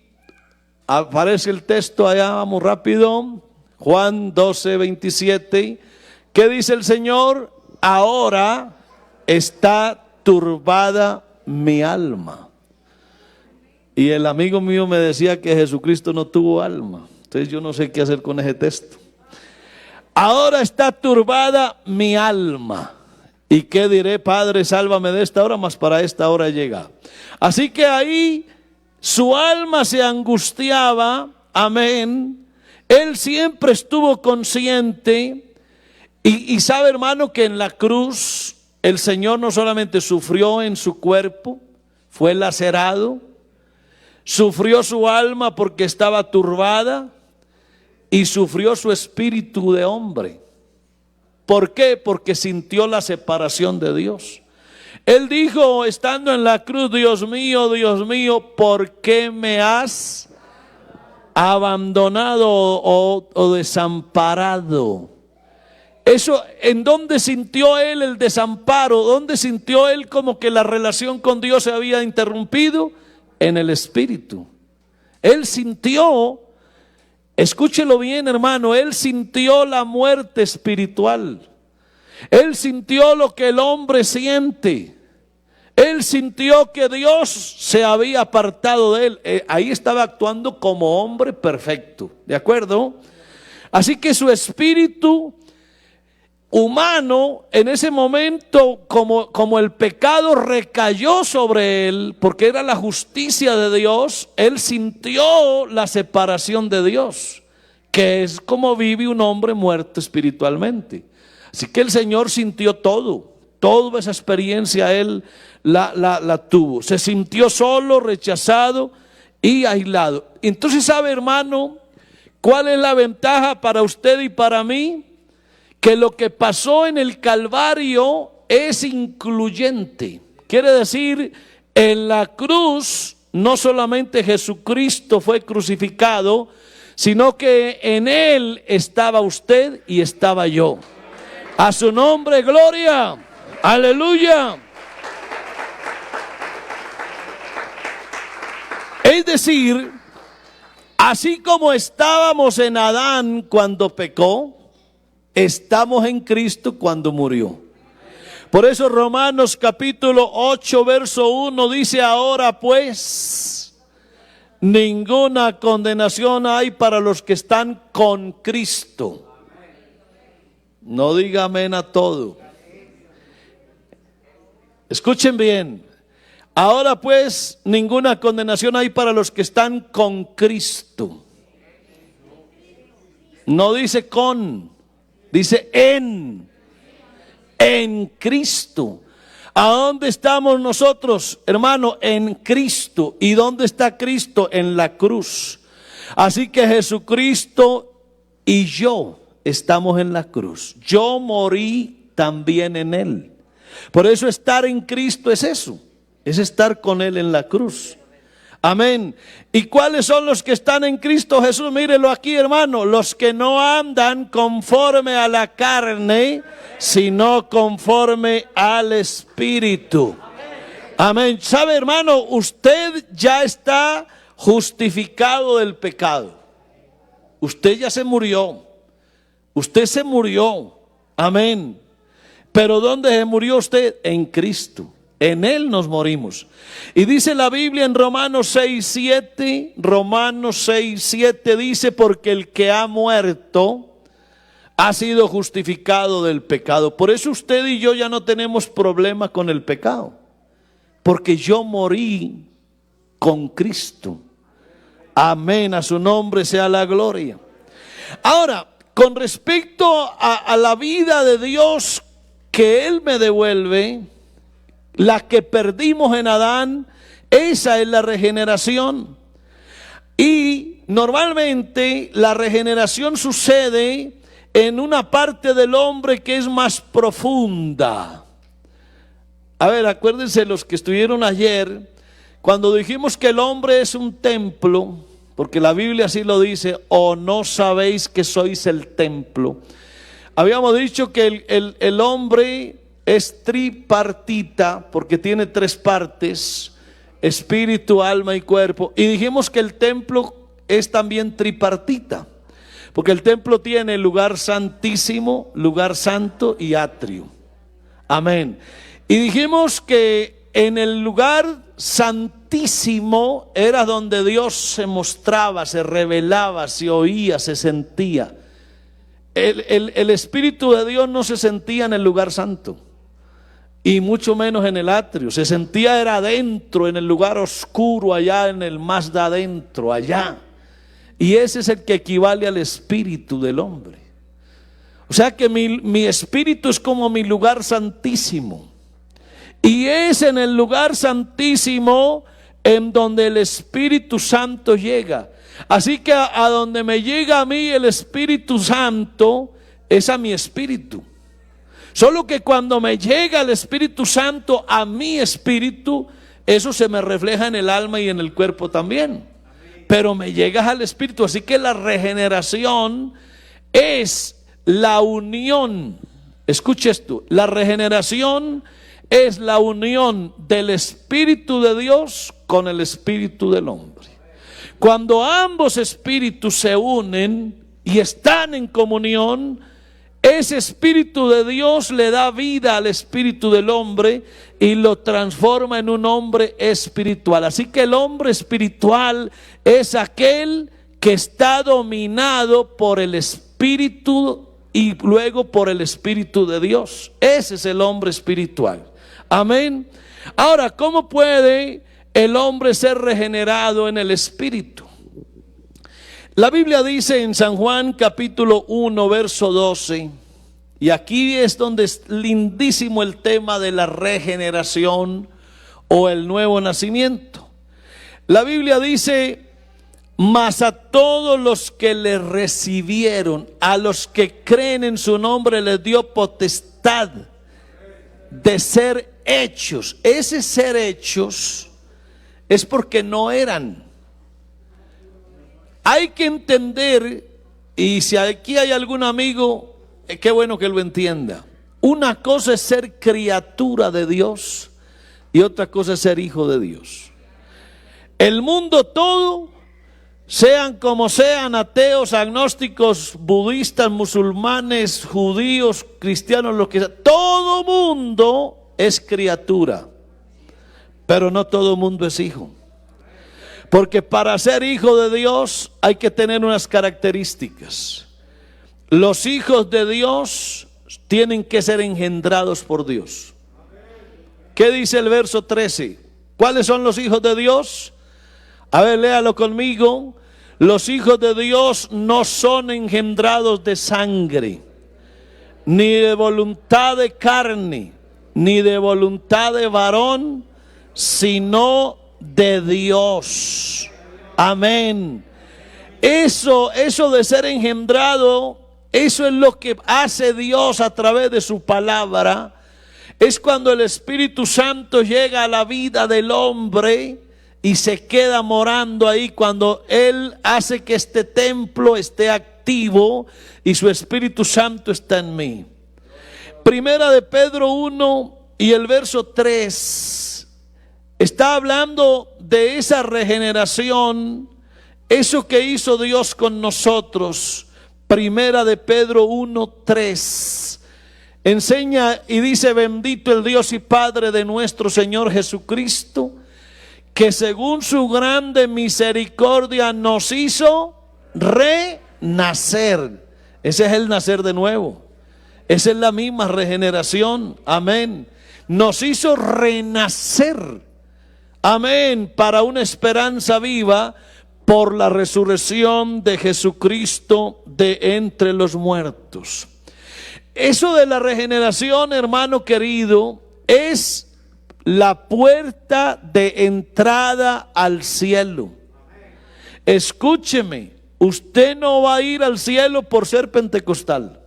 aparece el texto allá, vamos rápido. Juan 12, 27. ¿Qué dice el Señor? Ahora está turbada mi alma. Y el amigo mío me decía que Jesucristo no tuvo alma. Entonces yo no sé qué hacer con ese texto. Ahora está turbada mi alma. ¿Y qué diré? Padre, sálvame de esta hora, mas para esta hora llega. Así que ahí su alma se angustiaba. Amén. Él siempre estuvo consciente. Y sabe, hermano, que en la cruz el Señor no solamente sufrió en su cuerpo, fue lacerado, sufrió su alma porque estaba turbada y sufrió su espíritu de hombre. ¿Por qué? Porque sintió la separación de Dios. Él dijo, estando en la cruz, Dios mío, ¿por qué me has abandonado o desamparado? Eso, ¿en dónde sintió él el desamparo? ¿Dónde sintió él como que la relación con Dios se había interrumpido? En el espíritu. Él sintió, escúchelo bien, hermano, él sintió la muerte espiritual. Él sintió lo que el hombre siente. Él sintió que Dios se había apartado de él. Ahí estaba actuando como hombre perfecto, ¿de acuerdo? Así que su espíritu humano, en ese momento, como el pecado recayó sobre él, porque era la justicia de Dios, él sintió la separación de Dios, que es como vive un hombre muerto espiritualmente. Así que el Señor sintió toda esa experiencia él la tuvo. Se sintió solo, rechazado y aislado. Entonces, ¿sabe, hermano, cuál es la ventaja para usted y para mí? Que lo que pasó en el Calvario es incluyente. Quiere decir, en la cruz no solamente Jesucristo fue crucificado, sino que en él estaba usted y estaba yo. A su nombre, gloria. Aleluya. Es decir, así como estábamos en Adán cuando pecó, estamos en Cristo cuando murió. Por eso Romanos capítulo 8 verso 1 dice: ahora pues ninguna condenación hay para los que están con Cristo. No diga amén a todo. Escuchen bien. Ahora pues ninguna condenación hay para los que están con Cristo. No dice con, dice en Cristo. ¿A dónde estamos nosotros, hermano? En Cristo. ¿Y dónde está Cristo? En la cruz. Así que Jesucristo y yo estamos en la cruz. Yo morí también en Él. Por eso estar en Cristo es eso, es estar con Él en la cruz. Amén. ¿Y cuáles son los que están en Cristo Jesús? Mírelo aquí, hermano. Los que no andan conforme a la carne, sino conforme al Espíritu. Amén. ¿Sabe, hermano? Usted ya está justificado del pecado. Usted ya se murió. Usted se murió. Amén. Pero ¿dónde se murió usted? En Cristo. En Él nos morimos. Y dice la Biblia en Romanos 6:7, Romanos 6:7 dice: porque el que ha muerto ha sido justificado del pecado. Por eso usted y yo ya no tenemos problema con el pecado, porque yo morí con Cristo. Amén, a su nombre sea la gloria. Ahora, con respecto a la vida de Dios que Él me devuelve, la que perdimos en Adán, esa es la regeneración. Y normalmente la regeneración sucede en una parte del hombre que es más profunda. A ver, acuérdense los que estuvieron ayer, cuando dijimos que el hombre es un templo, porque la Biblia así lo dice: o no sabéis que sois el templo. Habíamos dicho que el hombre es tripartita porque tiene tres partes: espíritu, alma y cuerpo. Y dijimos que el templo es también tripartita Porque el templo tiene lugar santísimo, lugar santo y atrio. Amén. Y dijimos que en el lugar santísimo era donde Dios se mostraba, se revelaba, se oía, se sentía. El Espíritu de Dios no se sentía en el lugar santo, y mucho menos en el atrio. Se sentía era adentro, en el lugar oscuro, allá en el más de adentro, allá. Y ese es el que equivale al espíritu del hombre. O sea que mi espíritu es como mi lugar santísimo. Y es en el lugar santísimo en donde el Espíritu Santo llega. Así que a donde me llega a mí el Espíritu Santo es a mi espíritu. Solo que cuando me llega el Espíritu Santo a mi espíritu, eso se me refleja en el alma y en el cuerpo también. Pero me llegas al espíritu. Así que la regeneración es la unión. Escuche esto, la regeneración es la unión del Espíritu de Dios con el espíritu del hombre. Cuando ambos espíritus se unen y están en comunión, ese Espíritu de Dios le da vida al espíritu del hombre y lo transforma en un hombre espiritual. Así que el hombre espiritual es aquel que está dominado por el Espíritu y luego por el Espíritu de Dios. Ese es el hombre espiritual. Amén. Ahora, ¿cómo puede el hombre ser regenerado en el Espíritu? La Biblia dice en San Juan capítulo 1 verso 12, y aquí es donde es lindísimo el tema de la regeneración o el nuevo nacimiento. La Biblia dice: mas a todos los que le recibieron, a los que creen en su nombre, les dio potestad de ser hechos. Ese ser hechos es porque no eran. Hay que entender, y si aquí hay algún amigo, qué bueno que lo entienda. Una cosa es ser criatura de Dios y otra cosa es ser hijo de Dios. El mundo todo, sean como sean, ateos, agnósticos, budistas, musulmanes, judíos, cristianos, lo que sea, todo mundo es criatura, pero no todo mundo es hijo. Porque para ser hijo de Dios hay que tener unas características. Los hijos de Dios tienen que ser engendrados por Dios. ¿Qué dice el verso 13? ¿Cuáles son los hijos de Dios? A ver, léalo conmigo. Los hijos de Dios no son engendrados de sangre, ni de voluntad de carne, ni de voluntad de varón, sino de Dios. Amén. Eso de ser engendrado, eso es lo que hace Dios a través de su palabra. Es cuando el Espíritu Santo llega a la vida del hombre y se queda morando ahí, cuando Él hace que este templo esté activo y su Espíritu Santo está en mí. Primera de Pedro 1 y el verso 3 está hablando de esa regeneración, eso que hizo Dios con nosotros. Primera de Pedro 1:3 enseña y dice: bendito el Dios y Padre de nuestro Señor Jesucristo, que según su grande misericordia nos hizo renacer. Ese es el nacer de nuevo. Esa es la misma regeneración. Amén. Nos hizo renacer. Amén. Para una esperanza viva por la resurrección de Jesucristo de entre los muertos. Eso de la regeneración, hermano querido, es la puerta de entrada al cielo. Escúcheme, usted no va a ir al cielo por ser pentecostal,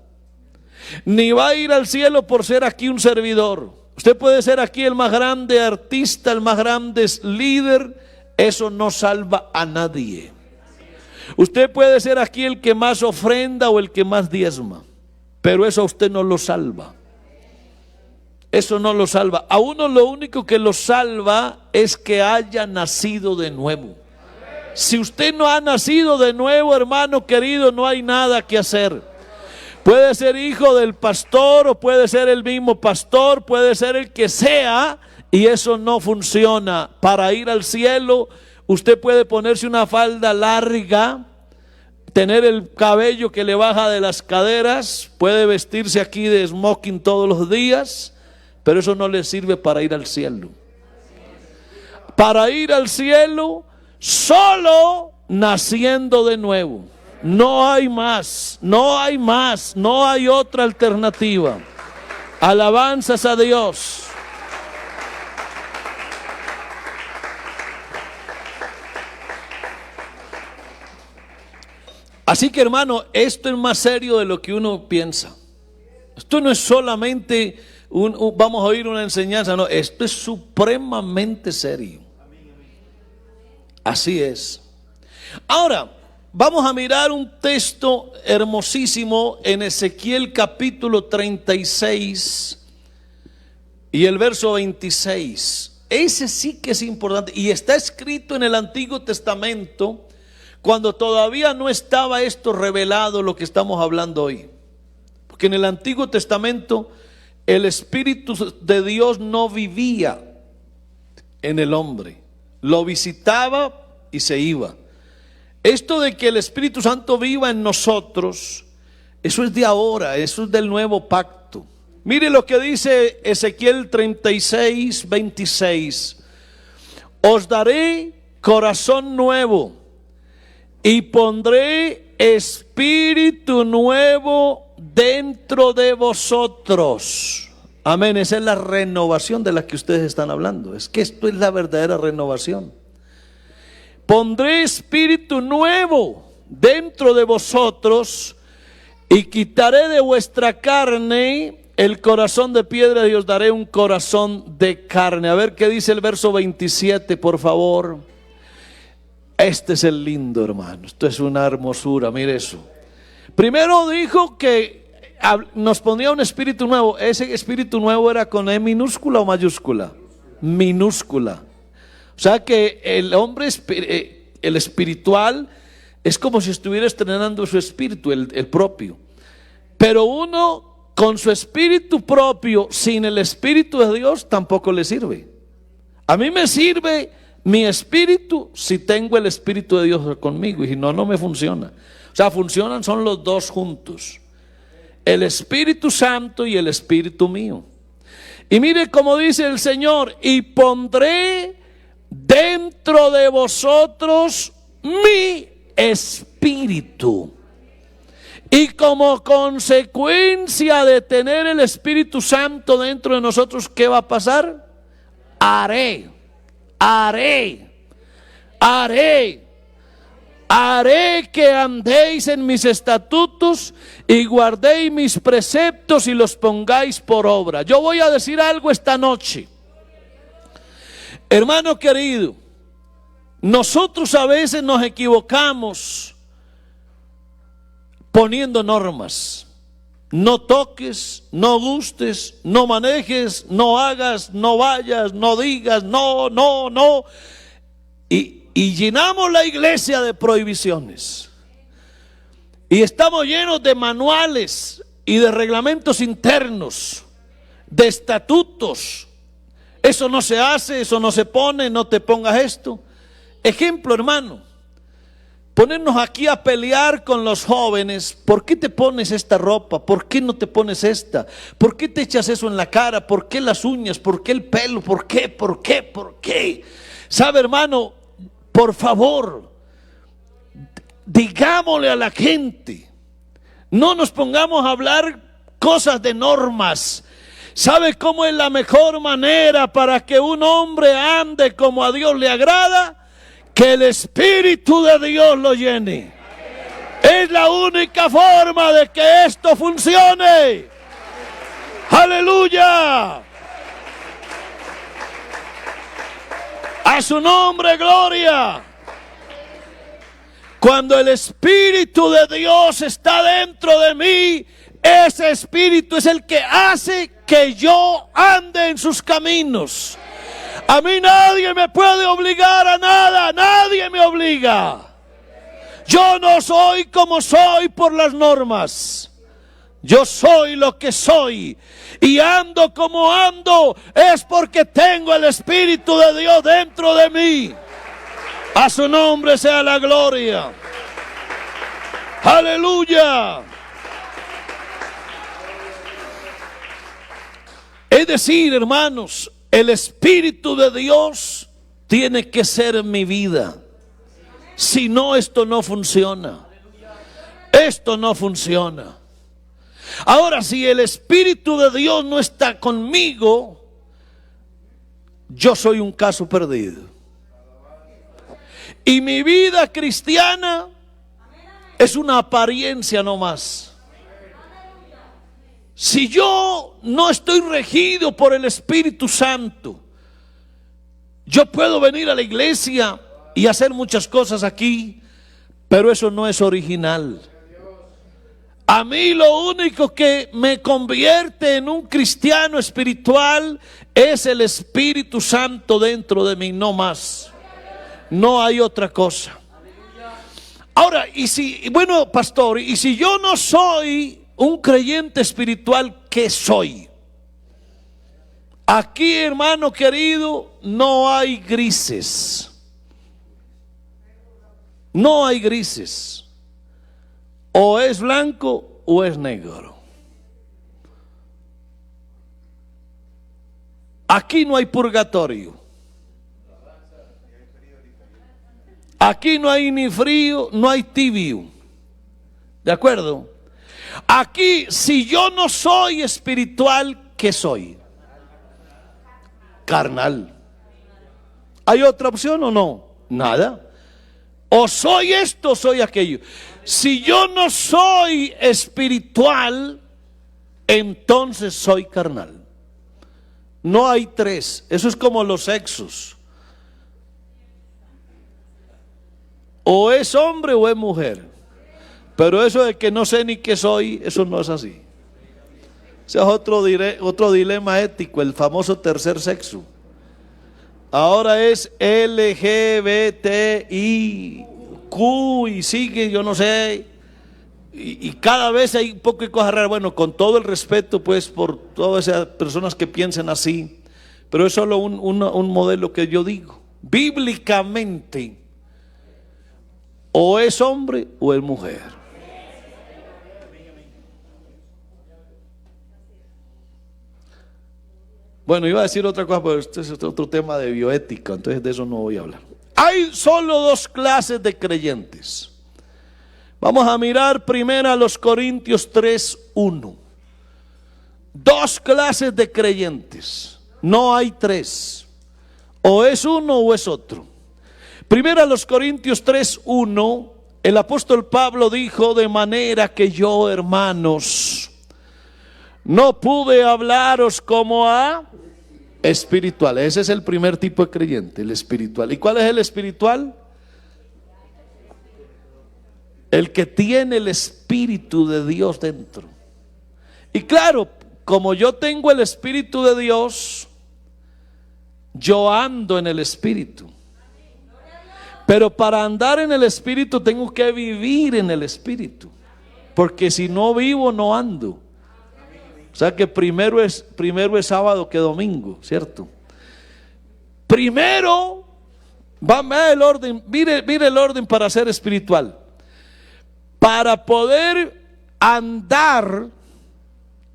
ni va a ir al cielo por ser aquí un servidor. Usted puede ser aquí el más grande artista, el más grande líder, eso no salva a nadie. Usted puede ser aquí el que más ofrenda o el que más diezma, pero eso a usted no lo salva. Eso no lo salva. A uno lo único que lo salva es que haya nacido de nuevo. Si usted no ha nacido de nuevo, hermano querido, no hay nada que hacer. Puede ser hijo del pastor o puede ser el mismo pastor, puede ser el que sea, y eso no funciona. Para ir al cielo, usted puede ponerse una falda larga, tener el cabello que le baja de las caderas, puede vestirse aquí de smoking todos los días, pero eso no le sirve para ir al cielo. Para ir al cielo, solo naciendo de nuevo. No hay más, no hay más, no hay otra alternativa. Alabanzas a Dios. Así que, hermano, esto es más serio de lo que uno piensa. Esto no es solamente vamos a oír una enseñanza, no, esto es supremamente serio. Así es. Ahora, vamos a mirar un texto hermosísimo en Ezequiel capítulo 36 y el verso 26. Ese sí que es importante y está escrito en el Antiguo Testamento, cuando todavía no estaba esto revelado, lo que estamos hablando hoy. Porque en el Antiguo Testamento el Espíritu de Dios no vivía en el hombre. Lo visitaba y se iba. Esto de que el Espíritu Santo viva en nosotros, eso es de ahora, eso es del nuevo pacto. Mire lo que dice Ezequiel 36, 26. Os daré corazón nuevo y pondré espíritu nuevo dentro de vosotros. Amén, esa es la renovación de la que ustedes están hablando. Es que esto es la verdadera renovación. Pondré espíritu nuevo dentro de vosotros y quitaré de vuestra carne el corazón de piedra y os daré un corazón de carne. A ver qué dice el verso 27, por favor. Este es el lindo, hermano. Esto es una hermosura, mire eso. Primero dijo que nos ponía un espíritu nuevo. Ese espíritu nuevo era con E minúscula o mayúscula. Minúscula. O sea que el hombre, el espiritual, es como si estuviera estrenando su espíritu, el propio. Pero uno con su espíritu propio, sin el Espíritu de Dios, tampoco le sirve. A mí me sirve mi espíritu si tengo el Espíritu de Dios conmigo, y si no, no me funciona. O sea, funcionan, son los dos juntos. El Espíritu Santo y el Espíritu mío. Y mire cómo dice el Señor: y pondré dentro de vosotros mi espíritu. Y como consecuencia de tener el Espíritu Santo dentro de nosotros, ¿qué va a pasar? Haré que andéis en mis estatutos y guardéis mis preceptos y los pongáis por obra. Yo voy a decir algo esta noche. Hermano querido, nosotros a veces nos equivocamos poniendo normas. No toques, no gustes, no manejes, no hagas, no vayas, no digas, no. Y llenamos la iglesia de prohibiciones. Y estamos llenos de manuales y de reglamentos internos, de estatutos. Eso no se hace, eso no se pone, no te pongas esto. Ejemplo, hermano, ponernos aquí a pelear con los jóvenes. ¿Por qué te pones esta ropa? ¿Por qué no te pones esta? ¿Por qué te echas eso en la cara? ¿Por qué las uñas? ¿Por qué el pelo? ¿Por qué? ¿Sabe, hermano? Por favor, digámosle a la gente, no nos pongamos a hablar cosas de normas. ¿Sabe cómo es la mejor manera para que un hombre ande como a Dios le agrada? Que el Espíritu de Dios lo llene. Es la única forma de que esto funcione. ¡Aleluya! A su nombre, gloria. Cuando el Espíritu de Dios está dentro de mí, ese Espíritu es el que hace que yo ande en sus caminos. A mí nadie me puede obligar a nada, nadie me obliga. Yo no soy como soy por las normas. Yo soy lo que soy y ando como ando es porque tengo el Espíritu de Dios dentro de mí. A su nombre sea la gloria. Aleluya. Es decir, hermanos, el Espíritu de Dios tiene que ser en mi vida. Si no, esto no funciona. Esto no funciona. Ahora, si el Espíritu de Dios no está conmigo, yo soy un caso perdido. Y mi vida cristiana es una apariencia nomás. Si yo no estoy regido por el Espíritu Santo, yo puedo venir a la iglesia y hacer muchas cosas aquí, pero eso no es original. A mí lo único que me convierte en un cristiano espiritual es el Espíritu Santo dentro de mí, no más. No hay otra cosa. Ahora, bueno, pastor, y si yo no soy un creyente espiritual, ¿qué soy? Aquí, hermano querido, no hay grises. No hay grises. O es blanco o es negro. Aquí no hay purgatorio. Aquí no hay ni frío, no hay tibio. ¿De acuerdo? Aquí, si yo no soy espiritual, ¿qué soy? Carnal. ¿Hay otra opción o no? Nada. O soy esto o soy aquello. Si yo no soy espiritual, entonces soy carnal. No hay tres. Eso es como los sexos. O es hombre o es mujer. Pero eso de que no sé ni qué soy, eso no es así. Ese es otro dilema ético, el famoso tercer sexo. Ahora es LGBTIQ y sigue, yo no sé. Y cada vez hay un poco de cosas raras. Bueno, con todo el respeto pues por todas esas personas que piensan así. Pero es solo un modelo que yo digo. Bíblicamente, o es hombre o es mujer. Bueno, iba a decir otra cosa, pero este es otro tema de bioética, entonces de eso no voy a hablar. Hay solo dos clases de creyentes. Vamos a mirar primero a los Corintios 3:1. Dos clases de creyentes, no hay tres. O es uno o es otro. Primero a los Corintios 3:1, el apóstol Pablo dijo: de manera que yo, hermanos, no pude hablaros como a espirituales. Ese es el primer tipo de creyente, el espiritual. ¿Y cuál es el espiritual? El que tiene el Espíritu de Dios dentro. Y claro, como yo tengo el Espíritu de Dios, yo ando en el Espíritu. Pero para andar en el Espíritu tengo que vivir en el Espíritu. Porque si no vivo, no ando. O sea que primero es sábado que domingo, ¿cierto? Primero, el orden, mire el orden para ser espiritual. Para poder andar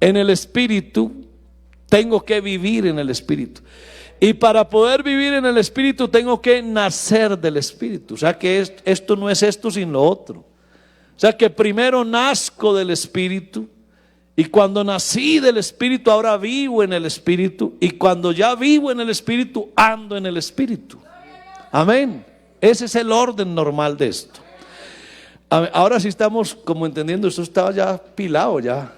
en el Espíritu, tengo que vivir en el Espíritu. Y para poder vivir en el Espíritu, tengo que nacer del Espíritu. O sea que esto no es esto sin lo otro. O sea que primero nazco del Espíritu. Y cuando nací del Espíritu, ahora vivo en el Espíritu. Y cuando ya vivo en el Espíritu, ando en el Espíritu. Amén. Ese es el orden normal de esto. Ahora sí estamos como entendiendo, esto estaba ya pilado ya.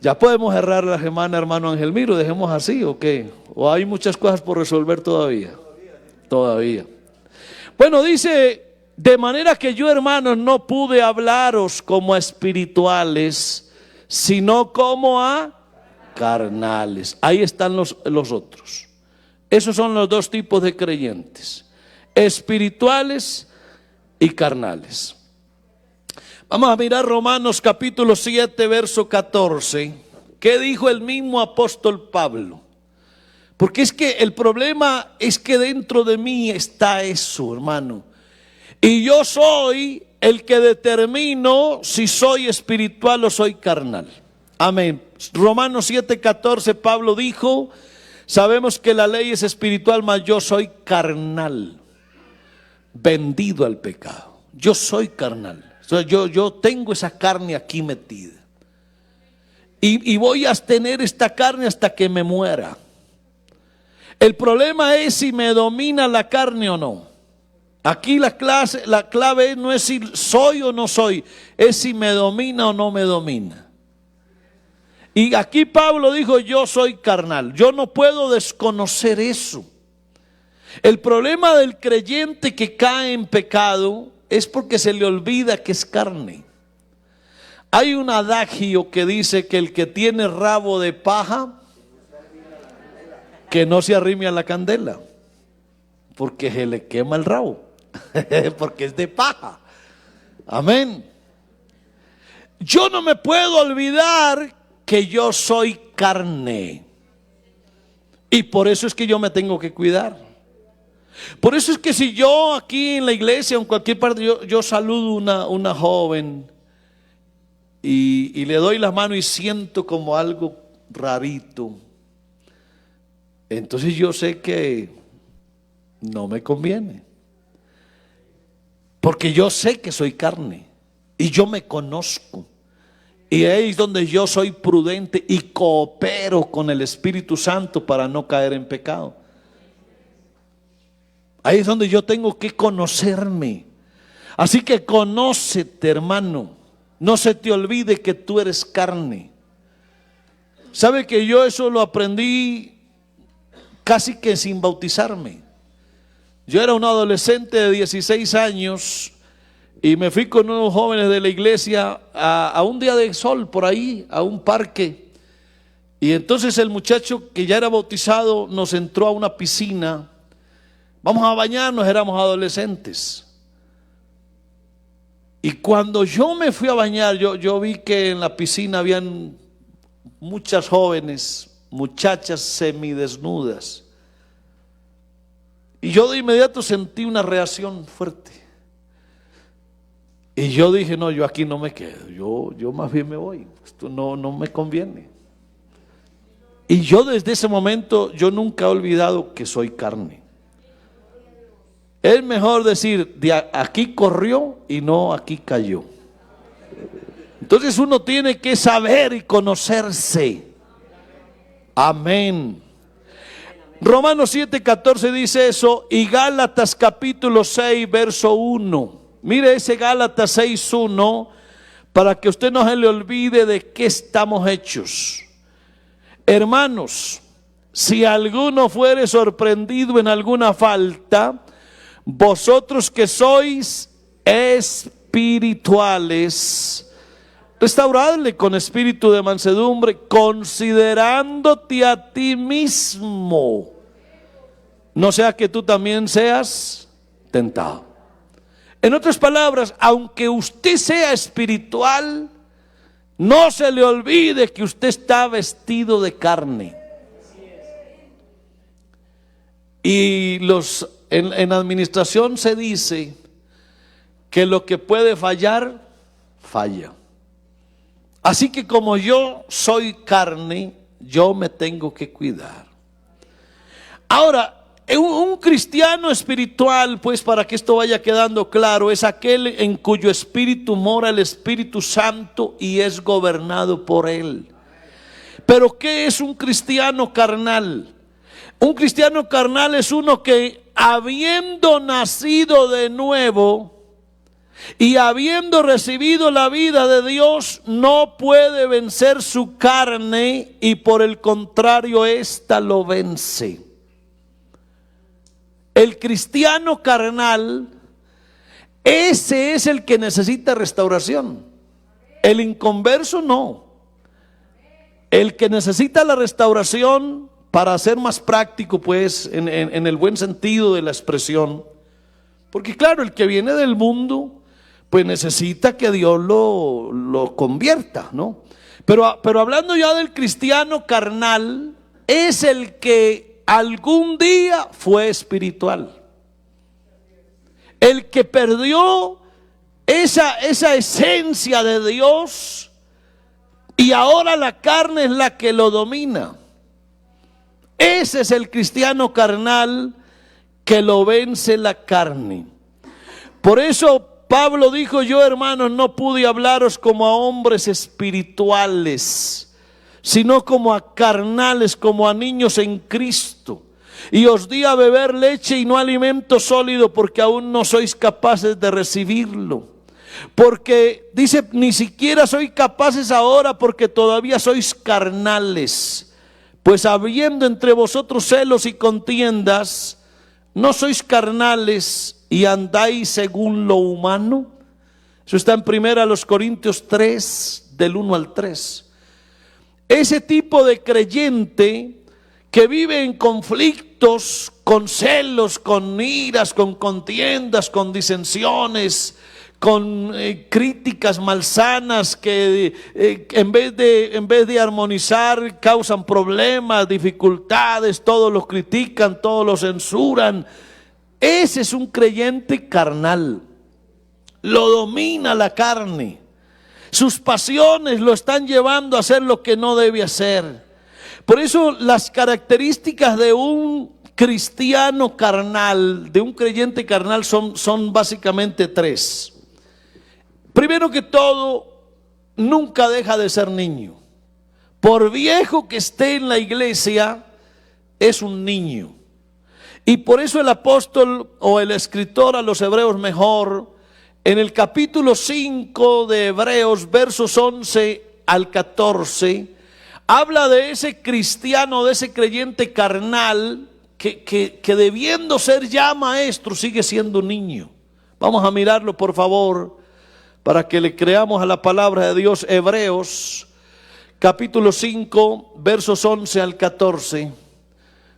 Ya podemos cerrar la semana, hermano Angelmiro, dejemos así o qué. O hay muchas cosas por resolver todavía. Todavía. Bueno, dice, de manera que yo, hermanos, no pude hablaros como a espirituales, sino como a carnales. Ahí están los otros. Esos son los dos tipos de creyentes: espirituales y carnales. Vamos a mirar Romanos capítulo 7, verso 14. ¿Qué dijo el mismo apóstol Pablo? Porque es que el problema es que dentro de mí está eso, hermano. Y yo soy el que determino si soy espiritual o soy carnal. Amén. Romanos 7, 14, Pablo dijo: sabemos que la ley es espiritual, mas yo soy carnal, vendido al pecado. Yo soy carnal. O sea, yo tengo esa carne aquí metida. Y voy a tener esta carne hasta que me muera. El problema es si me domina la carne o no. Aquí la clave no es si soy o no soy, es si me domina o no me domina. Y aquí Pablo dijo: yo soy carnal. Yo no puedo desconocer eso. El problema del creyente que cae en pecado es porque se le olvida que es carne. Hay un adagio que dice que el que tiene rabo de paja, que no se arrime a la candela, porque se le quema el rabo, porque es de paja. Amén. Yo no me puedo olvidar que yo soy carne, y por eso es que yo me tengo que cuidar. Por eso es que si yo aquí en la iglesia o en cualquier parte, yo saludo a una joven y le doy la mano y siento como algo rarito, entonces yo sé que no me conviene, porque yo sé que soy carne y yo me conozco. Y ahí es donde yo soy prudente y coopero con el Espíritu Santo para no caer en pecado. Ahí es donde yo tengo que conocerme. Así que conócete, hermano. No se te olvide que tú eres carne. ¿Sabe que yo eso lo aprendí casi que sin bautizarme? Yo era un adolescente de 16 años y me fui con unos jóvenes de la iglesia a un día de sol por ahí, a un parque. Y entonces el muchacho que ya era bautizado nos entró a una piscina. Vamos a bañarnos, éramos adolescentes. Y cuando yo me fui a bañar, yo vi que en la piscina habían muchas jóvenes, muchachas semidesnudas. Y yo de inmediato sentí una reacción fuerte. Y yo dije: no, yo aquí no me quedo, yo más bien me voy, esto no me conviene. Y yo desde ese momento, yo nunca he olvidado que soy carne. Es mejor decir: de aquí corrió y no aquí cayó. Entonces uno tiene que saber y conocerse. Amén. Romanos 7:14 dice eso, y Gálatas capítulo 6 verso 1. Mire ese Gálatas 6:1 para que usted no se le olvide de qué estamos hechos. Hermanos, si alguno fuere sorprendido en alguna falta, vosotros que sois espirituales, restauradle con espíritu de mansedumbre, considerándote a ti mismo, no sea que tú también seas tentado. En otras palabras, aunque usted sea espiritual, no se le olvide que usted está vestido de carne. Y en administración se dice que lo que puede fallar, falla. Así que como yo soy carne, yo me tengo que cuidar. Ahora, un cristiano espiritual, pues para que esto vaya quedando claro, es aquel en cuyo espíritu mora el Espíritu Santo y es gobernado por él. Pero ¿qué es un cristiano carnal? Un cristiano carnal es uno que, habiendo nacido de nuevo y habiendo recibido la vida de Dios, no puede vencer su carne y por el contrario, ésta lo vence. El cristiano carnal, ese es el que necesita restauración. El inconverso no. El que necesita la restauración para ser más práctico, pues, en el buen sentido de la expresión. Porque claro, el que viene del mundo, pues necesita que Dios lo convierta, ¿no? Pero hablando ya del cristiano carnal, es el que algún día fue espiritual. El que perdió esa esencia de Dios y ahora la carne es la que lo domina. Ese es el cristiano carnal que lo vence la carne. Por eso Pablo dijo: yo, hermanos, no pude hablaros como a hombres espirituales, sino como a carnales, como a niños en Cristo. Y os di a beber leche y no alimento sólido, porque aún no sois capaces de recibirlo. Porque dice, ni siquiera sois capaces ahora, porque todavía sois carnales. Pues habiendo entre vosotros celos y contiendas, ¿no sois carnales y andáis según lo humano? Eso está en 1 Corintios 3, del 1 al 3. Ese tipo de creyente que vive en conflictos, con celos, con iras, con contiendas, con disensiones, con críticas malsanas que en vez de armonizar causan problemas, dificultades, todos los critican, todos los censuran. Ese es un creyente carnal. Lo domina la carne. Sus pasiones lo están llevando a hacer lo que no debe hacer. Por eso las características de un cristiano carnal, de un creyente carnal, son básicamente tres. Primero que todo, nunca deja de ser niño. Por viejo que esté en la iglesia, es un niño. Y por eso el apóstol o el escritor a los hebreos mejor, en el capítulo 5 de Hebreos, versos 11 al 14, habla de ese cristiano, de ese creyente carnal que debiendo ser ya maestro, sigue siendo niño. Vamos a mirarlo, por favor, para que le creamos a la palabra de Dios. Hebreos, capítulo 5, versos 11 al 14.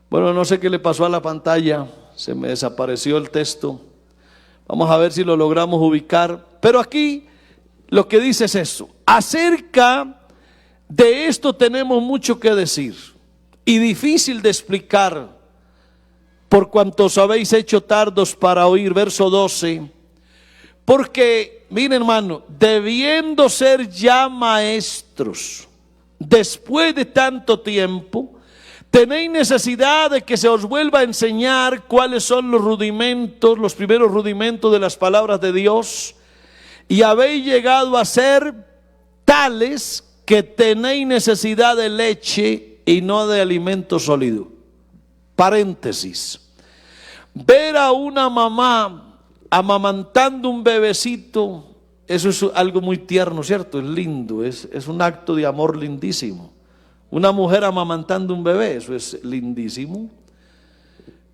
Bueno, no sé qué le pasó a la pantalla, se me desapareció el texto. Vamos a ver si lo logramos ubicar. Pero aquí lo que dice es eso. Acerca de esto tenemos mucho que decir y difícil de explicar, por cuanto os habéis hecho tardos para oír. Verso 12. Porque, miren, hermano, debiendo ser ya maestros, después de tanto tiempo, tenéis necesidad de que se os vuelva a enseñar cuáles son los rudimentos, los primeros rudimentos de las palabras de Dios, y habéis llegado a ser tales que tenéis necesidad de leche y no de alimento sólido. Paréntesis. Ver a una mamá amamantando un bebecito, eso es algo muy tierno, ¿cierto? Es lindo, es un acto de amor lindísimo. Una mujer amamantando un bebé, eso es lindísimo.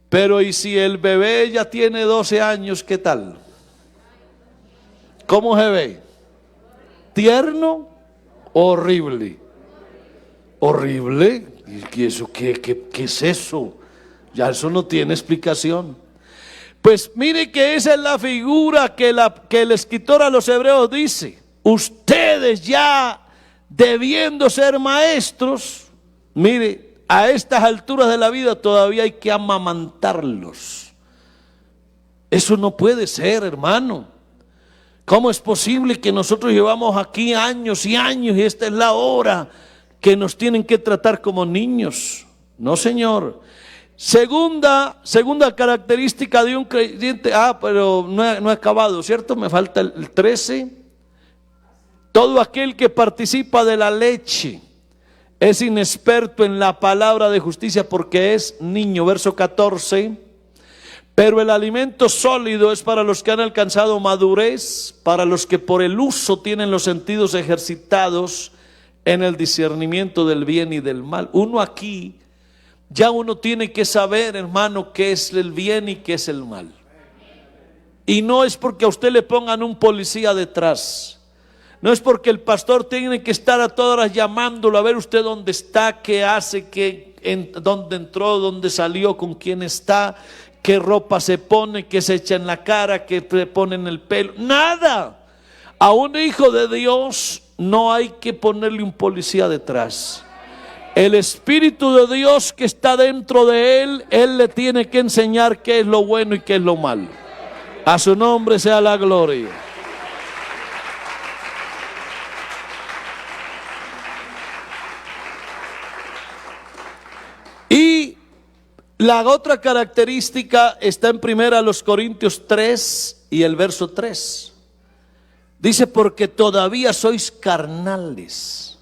Pero ¿y si el bebé ya tiene 12 años, qué tal? ¿Cómo se ve? ¿Tierno? Horrible. ¿Horrible? ¿Y eso qué es eso? Ya eso no tiene explicación. Pues mire que esa es la figura que el escritor a los hebreos dice. Ustedes ya debiendo ser maestros, mire, a estas alturas de la vida todavía hay que amamantarlos. Eso no puede ser, hermano. ¿Cómo es posible que nosotros llevamos aquí años y años y esta es la hora que nos tienen que tratar como niños? No, señor. Segunda característica de un creyente, pero no he acabado, ¿cierto? Me falta el 13. Todo aquel que participa de la leche es inexperto en la palabra de justicia porque es niño. Verso 14. Pero el alimento sólido es para los que han alcanzado madurez, para los que por el uso tienen los sentidos ejercitados en el discernimiento del bien y del mal. Uno aquí, ya uno tiene que saber, hermano, qué es el bien y qué es el mal. Y no es porque a usted le pongan un policía detrás. No es porque el pastor tiene que estar a todas horas llamándolo a ver usted dónde está, qué hace, qué. dónde entró, dónde salió, con quién está, qué ropa se pone, qué se echa en la cara, qué se pone en el pelo. Nada. A un hijo de Dios no hay que ponerle un policía detrás. El Espíritu de Dios que está dentro de él le tiene que enseñar qué es lo bueno y qué es lo malo. A su nombre sea la gloria. Y la otra característica está en 1 Corintios 3 y el verso 3. Dice, porque todavía sois carnales.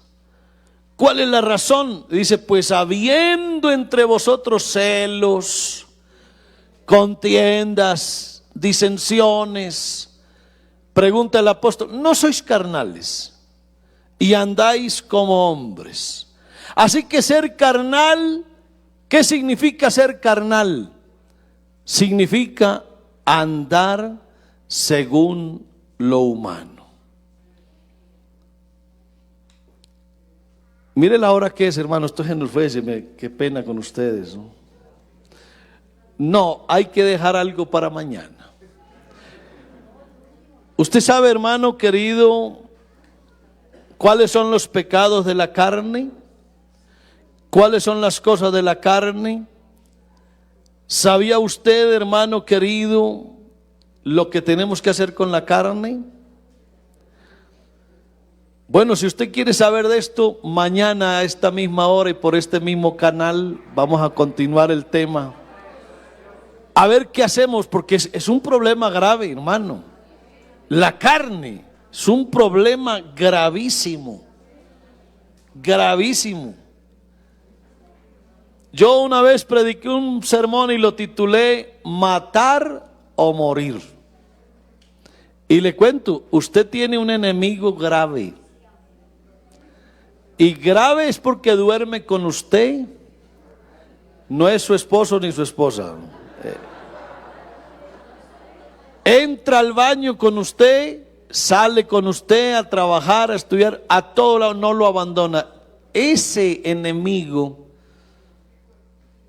¿Cuál es la razón? Dice, pues habiendo entre vosotros celos, contiendas, disensiones. Pregunta el apóstol, ¿no sois carnales y andáis como hombres? Así que ser carnal, ¿qué significa ser carnal? Significa andar según lo humano. Mire la hora que es, hermano, esto es qué pena con ustedes, ¿no? No, hay que dejar algo para mañana. Usted sabe, hermano querido, cuáles son los pecados de la carne, cuáles son las cosas de la carne. ¿Sabía usted, hermano querido, lo que tenemos que hacer con la carne? Bueno, si usted quiere saber de esto, mañana a esta misma hora y por este mismo canal vamos a continuar el tema. A ver qué hacemos, porque es un problema grave, hermano. La carne es un problema gravísimo, gravísimo. Yo una vez prediqué un sermón y lo titulé Matar o Morir. Y le cuento, usted tiene un enemigo grave. Y grave es porque duerme con usted, no es su esposo ni su esposa. Entra al baño con usted, sale con usted a trabajar, a estudiar, a todo lado, no lo abandona. Ese enemigo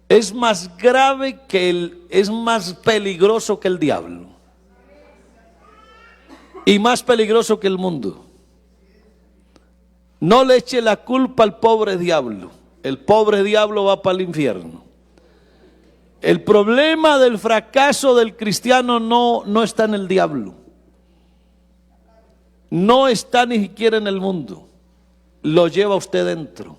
es más grave es más peligroso que el diablo. Y más peligroso que el mundo. No le eche la culpa al pobre diablo. El pobre diablo va para el infierno. El problema del fracaso del cristiano no está en el diablo. No está ni siquiera en el mundo. Lo lleva usted dentro.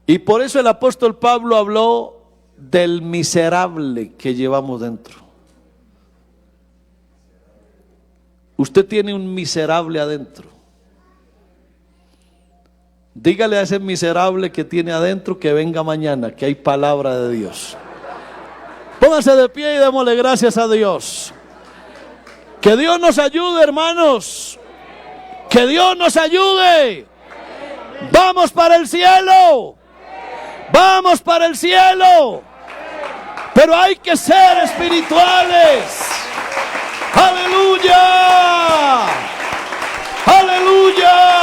Y por eso el apóstol Pablo habló del miserable que llevamos dentro. Usted tiene un miserable adentro. Dígale a ese miserable que tiene adentro que venga mañana, que hay palabra de Dios. Póngase de pie y démosle gracias a Dios. Que Dios nos ayude, hermanos. Que Dios nos ayude. Vamos para el cielo. Vamos para el cielo. Pero hay que ser espirituales. Aleluya. Aleluya.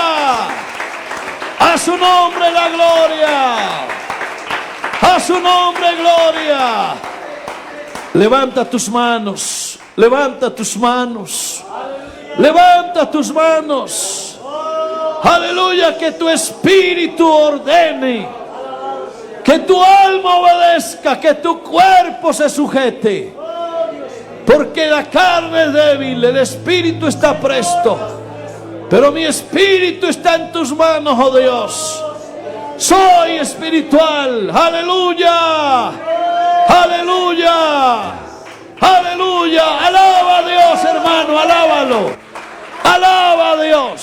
A su nombre la gloria. A su nombre gloria. Levanta tus manos. Levanta tus manos. Levanta tus manos. Aleluya, que tu espíritu ordene. Que tu alma obedezca. Que tu cuerpo se sujete. Porque la carne es débil, el espíritu está presto. Pero mi espíritu está en tus manos, oh Dios. Soy espiritual. Aleluya. Aleluya. Aleluya. Alaba a Dios, hermano. Alábalo. Alaba a Dios.